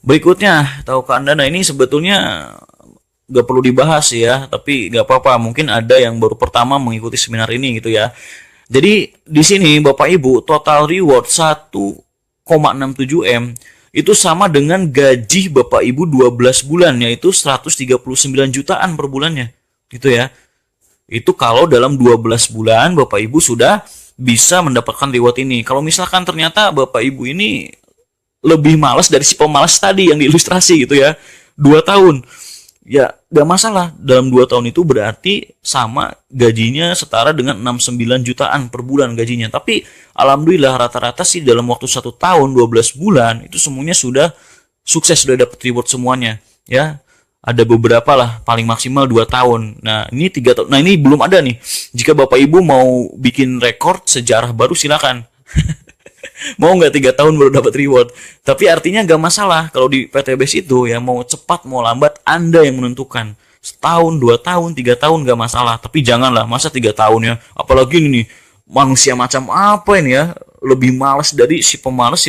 Berikutnya, tahukah Anda, nah ini sebetulnya gak perlu dibahas ya, tapi gak apa-apa, mungkin ada yang baru pertama mengikuti seminar ini gitu ya. Jadi di sini Bapak Ibu, total reward 1,67 M itu sama dengan gaji Bapak Ibu 12 bulan, yaitu 139 jutaan per bulannya gitu ya. Itu kalau dalam 12 bulan Bapak Ibu sudah bisa mendapatkan reward ini. Kalau misalkan ternyata Bapak Ibu ini lebih malas dari si pemalas tadi yang diilustrasi gitu ya, 2 tahun ya gak masalah. Dalam 2 tahun itu berarti sama gajinya setara dengan 69 jutaan per bulan gajinya. Tapi alhamdulillah rata-rata sih dalam waktu 1 tahun 12 bulan itu semuanya sudah sukses, sudah dapat reward semuanya ya. Ada beberapa lah, paling maksimal 2 tahun. Nah ini 3 tahun. Nah ini belum ada nih. Jika Bapak Ibu mau bikin rekor sejarah baru silakan. Mau nggak 3 tahun baru dapat reward. Tapi artinya nggak masalah. Kalau di PT BES itu ya, mau cepat mau lambat Anda yang menentukan. Setahun, 2 tahun, 3 tahun nggak masalah. Tapi janganlah masa 3 tahun ya. Apalagi ini nih, manusia macam apa ini ya, lebih malas dari si pemalas.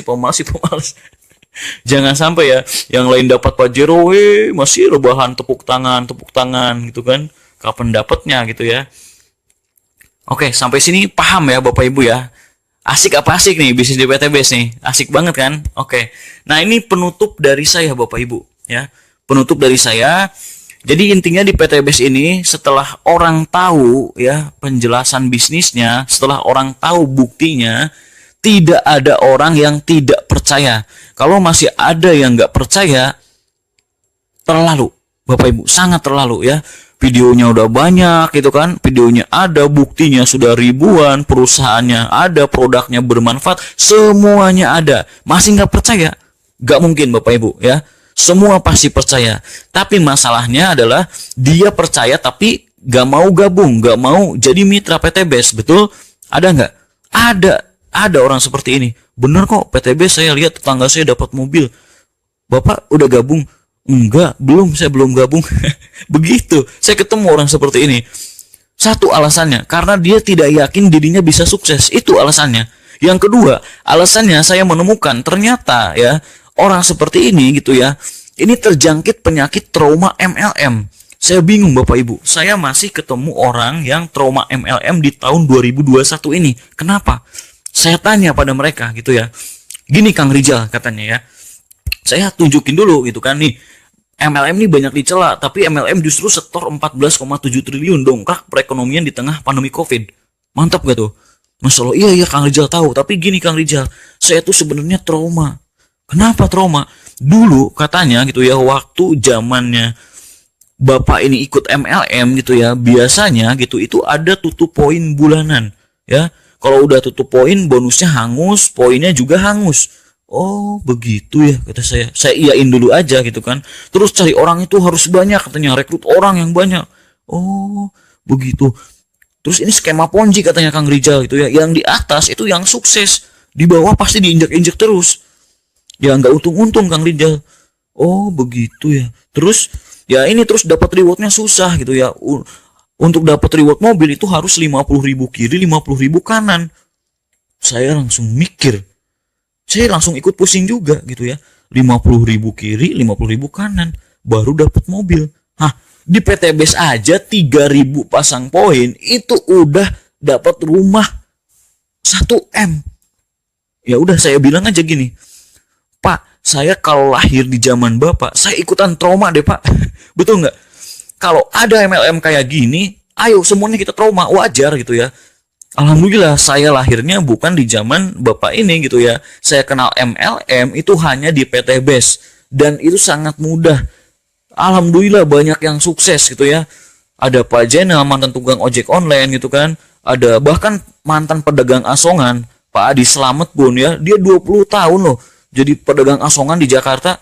Jangan sampai ya yang lain dapat Pajero, masih rebahan tepuk tangan gitu kan. Kapan dapatnya gitu ya. Oke, sampai sini paham ya Bapak Ibu ya. Asik apa asik nih bisnis di PT BES nih? Asik banget kan? Oke. Nah, ini penutup dari saya Bapak Ibu ya. Penutup dari saya. Jadi intinya di PT BES ini, setelah orang tahu ya penjelasan bisnisnya, setelah orang tahu buktinya, tidak ada orang yang tidak percaya. Kalau masih ada yang nggak percaya, terlalu Bapak Ibu, sangat terlalu ya. Videonya udah banyak gitu kan, videonya ada, buktinya sudah ribuan, perusahaannya ada, produknya bermanfaat, semuanya ada, masih nggak percaya? Nggak mungkin Bapak Ibu ya, semua pasti percaya. Tapi masalahnya adalah dia percaya tapi nggak mau gabung, nggak mau jadi mitra PT BES. Betul? Ada nggak? Ada orang seperti ini. Bener kok, PT BES saya lihat tetangga saya dapat mobil. Bapak udah gabung? Enggak, belum, saya belum gabung. Begitu, saya ketemu orang seperti ini. Satu alasannya, karena dia tidak yakin dirinya bisa sukses. Itu alasannya. Yang kedua, alasannya saya menemukan ternyata ya, orang seperti ini gitu ya, ini terjangkit penyakit trauma MLM. Saya bingung Bapak Ibu, saya masih ketemu orang yang trauma MLM di tahun 2021 ini. Kenapa? Saya tanya pada mereka gitu ya. Gini Kang Rijal katanya ya, saya tunjukin dulu gitu kan nih, MLM ini banyak dicela, tapi MLM justru setor 14,7 triliun dongkrak perekonomian di tengah pandemi COVID. Mantap gak tuh? Masya Allah, iya Kang Rijal tahu. Tapi gini Kang Rijal, saya tuh sebenarnya trauma. Kenapa trauma? Dulu katanya gitu ya, waktu zamannya Bapak ini ikut MLM gitu ya, biasanya gitu itu ada tutup poin bulanan ya. Kalau udah tutup poin, bonusnya hangus, poinnya juga hangus. Oh begitu ya, kata saya iyain dulu aja gitu kan. Terus cari orang itu harus banyak, katanya rekrut orang yang banyak. Oh begitu. Terus ini skema ponzi katanya Kang Rijal gitu ya, yang di atas itu yang sukses, di bawah pasti diinjak-injak terus ya, nggak untung-untung Kang Rijal. Oh begitu ya. Terus ya ini terus dapat rewardnya susah gitu ya. Untuk dapat reward mobil itu harus 50.000 kiri, 50.000 kanan. Saya langsung mikir, saya langsung ikut pusing juga gitu ya. 50.000 kiri, 50.000 kanan, baru dapat mobil. Hah, di PT BES aja 3.000 pasang poin itu udah dapat rumah 1M. Ya udah saya bilang aja gini, Pak, saya kalau lahir di zaman Bapak, saya ikutan trauma deh Pak. Betul nggak? Kalau ada MLM kayak gini, ayo semuanya kita trauma, wajar gitu ya. Alhamdulillah saya lahirnya bukan di zaman bapak ini gitu ya. Saya kenal MLM itu hanya di PT BES dan itu sangat mudah. Alhamdulillah banyak yang sukses gitu ya. Ada Pak Jenal mantan tukang ojek online gitu kan. Ada bahkan mantan pedagang asongan Pak Adi Slamet pun ya. Dia 20 tahun loh jadi pedagang asongan di Jakarta.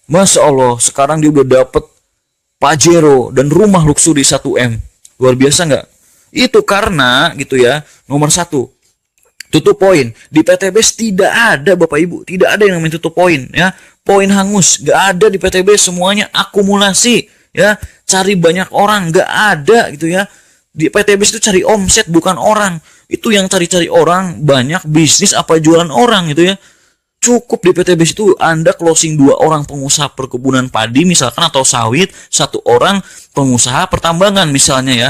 Masya Allah sekarang dia udah dapet Pajero dan rumah luxury 1M. Luar biasa nggak? Itu karena gitu ya. Nomor satu, tutup poin. Di PTBS tidak ada Bapak Ibu, tidak ada yang namanya tutup poin ya. Poin hangus, nggak ada di PTBS, semuanya akumulasi ya. Cari banyak orang, nggak ada gitu ya. Di PTBS itu cari omset bukan orang. Itu yang cari-cari orang, banyak bisnis apa jualan orang gitu ya. Cukup di PTBS itu Anda closing 2 orang pengusaha perkebunan padi misalkan atau sawit, 1 orang pengusaha pertambangan misalnya ya.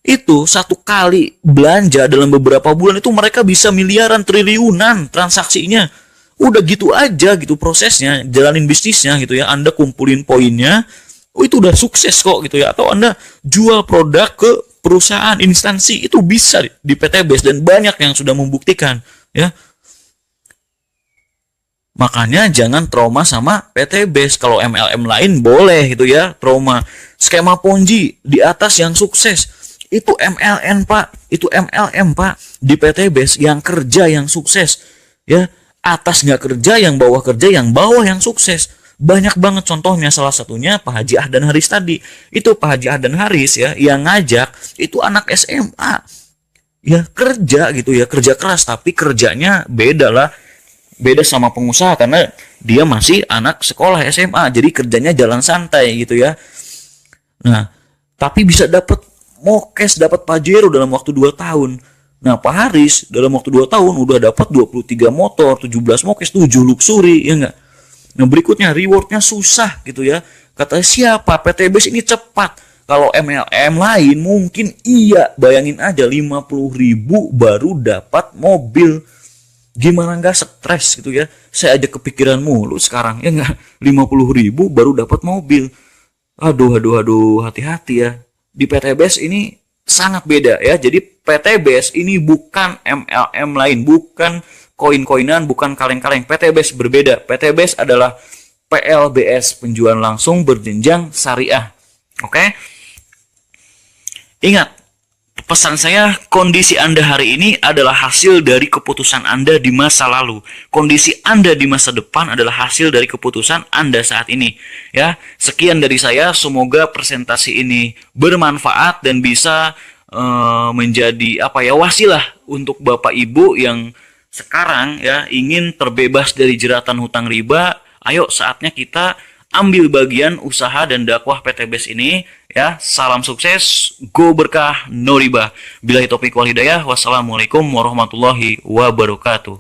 Itu 1 kali belanja dalam beberapa bulan itu mereka bisa miliaran, triliunan transaksinya. Udah gitu aja gitu prosesnya, jalanin bisnisnya gitu ya. Anda kumpulin poinnya, oh itu udah sukses kok gitu ya. Atau Anda jual produk ke perusahaan, instansi, itu bisa di PTBS dan banyak yang sudah membuktikan ya. Makanya jangan trauma sama PTBS. Kalau MLM lain boleh gitu ya, trauma. Skema Ponzi di atas yang sukses. Itu MLM Pak, itu MLM Pak. Di PTBS yang kerja yang sukses. Ya, atas nggak kerja, yang bawah kerja, yang bawah yang sukses. Banyak banget contohnya, salah satunya Pak Haji Ahdan Haris tadi. Itu Pak Haji Ahdan Haris ya, yang ngajak itu anak SMA. Ya kerja gitu ya, kerja keras tapi kerjanya beda lah. Beda sama pengusaha karena dia masih anak sekolah SMA, jadi kerjanya jalan santai gitu ya. Nah, tapi bisa dapat mokes, dapat Pajero dalam waktu 2 tahun. Nah, Pak Haris dalam waktu 2 tahun udah dapat 23 motor, 17 mokes, 7 luxury, ya enggak? Nah, berikutnya rewardnya susah gitu ya. Kata siapa? PTBS ini cepat. Kalau MLM lain mungkin iya, bayangin aja 50.000 baru dapat mobil. Gimana nggak stres gitu ya. Saya aja kepikiran mulu sekarang ya nggak, 50.000 baru dapat mobil. Aduh, hati-hati ya. Di PTBS ini sangat beda ya. Jadi PTBS ini bukan MLM lain, bukan koin-koinan, bukan kaleng-kaleng. PTBS berbeda. PTBS adalah PLBS, penjualan langsung berjenjang syariah. Oke? Ingat, pesan saya, kondisi Anda hari ini adalah hasil dari keputusan Anda di masa lalu. Kondisi Anda di masa depan adalah hasil dari keputusan Anda saat ini. Ya, sekian dari saya. Semoga presentasi ini bermanfaat dan bisa menjadi wasilah untuk Bapak Ibu yang sekarang ya ingin terbebas dari jeratan hutang riba. Ayo saatnya kita ambil bagian usaha dan dakwah PTBS ini ya. Salam sukses, go berkah, no riba. Billahi taufiq wal hidayah. Wassalamualaikum warahmatullahi wabarakatuh.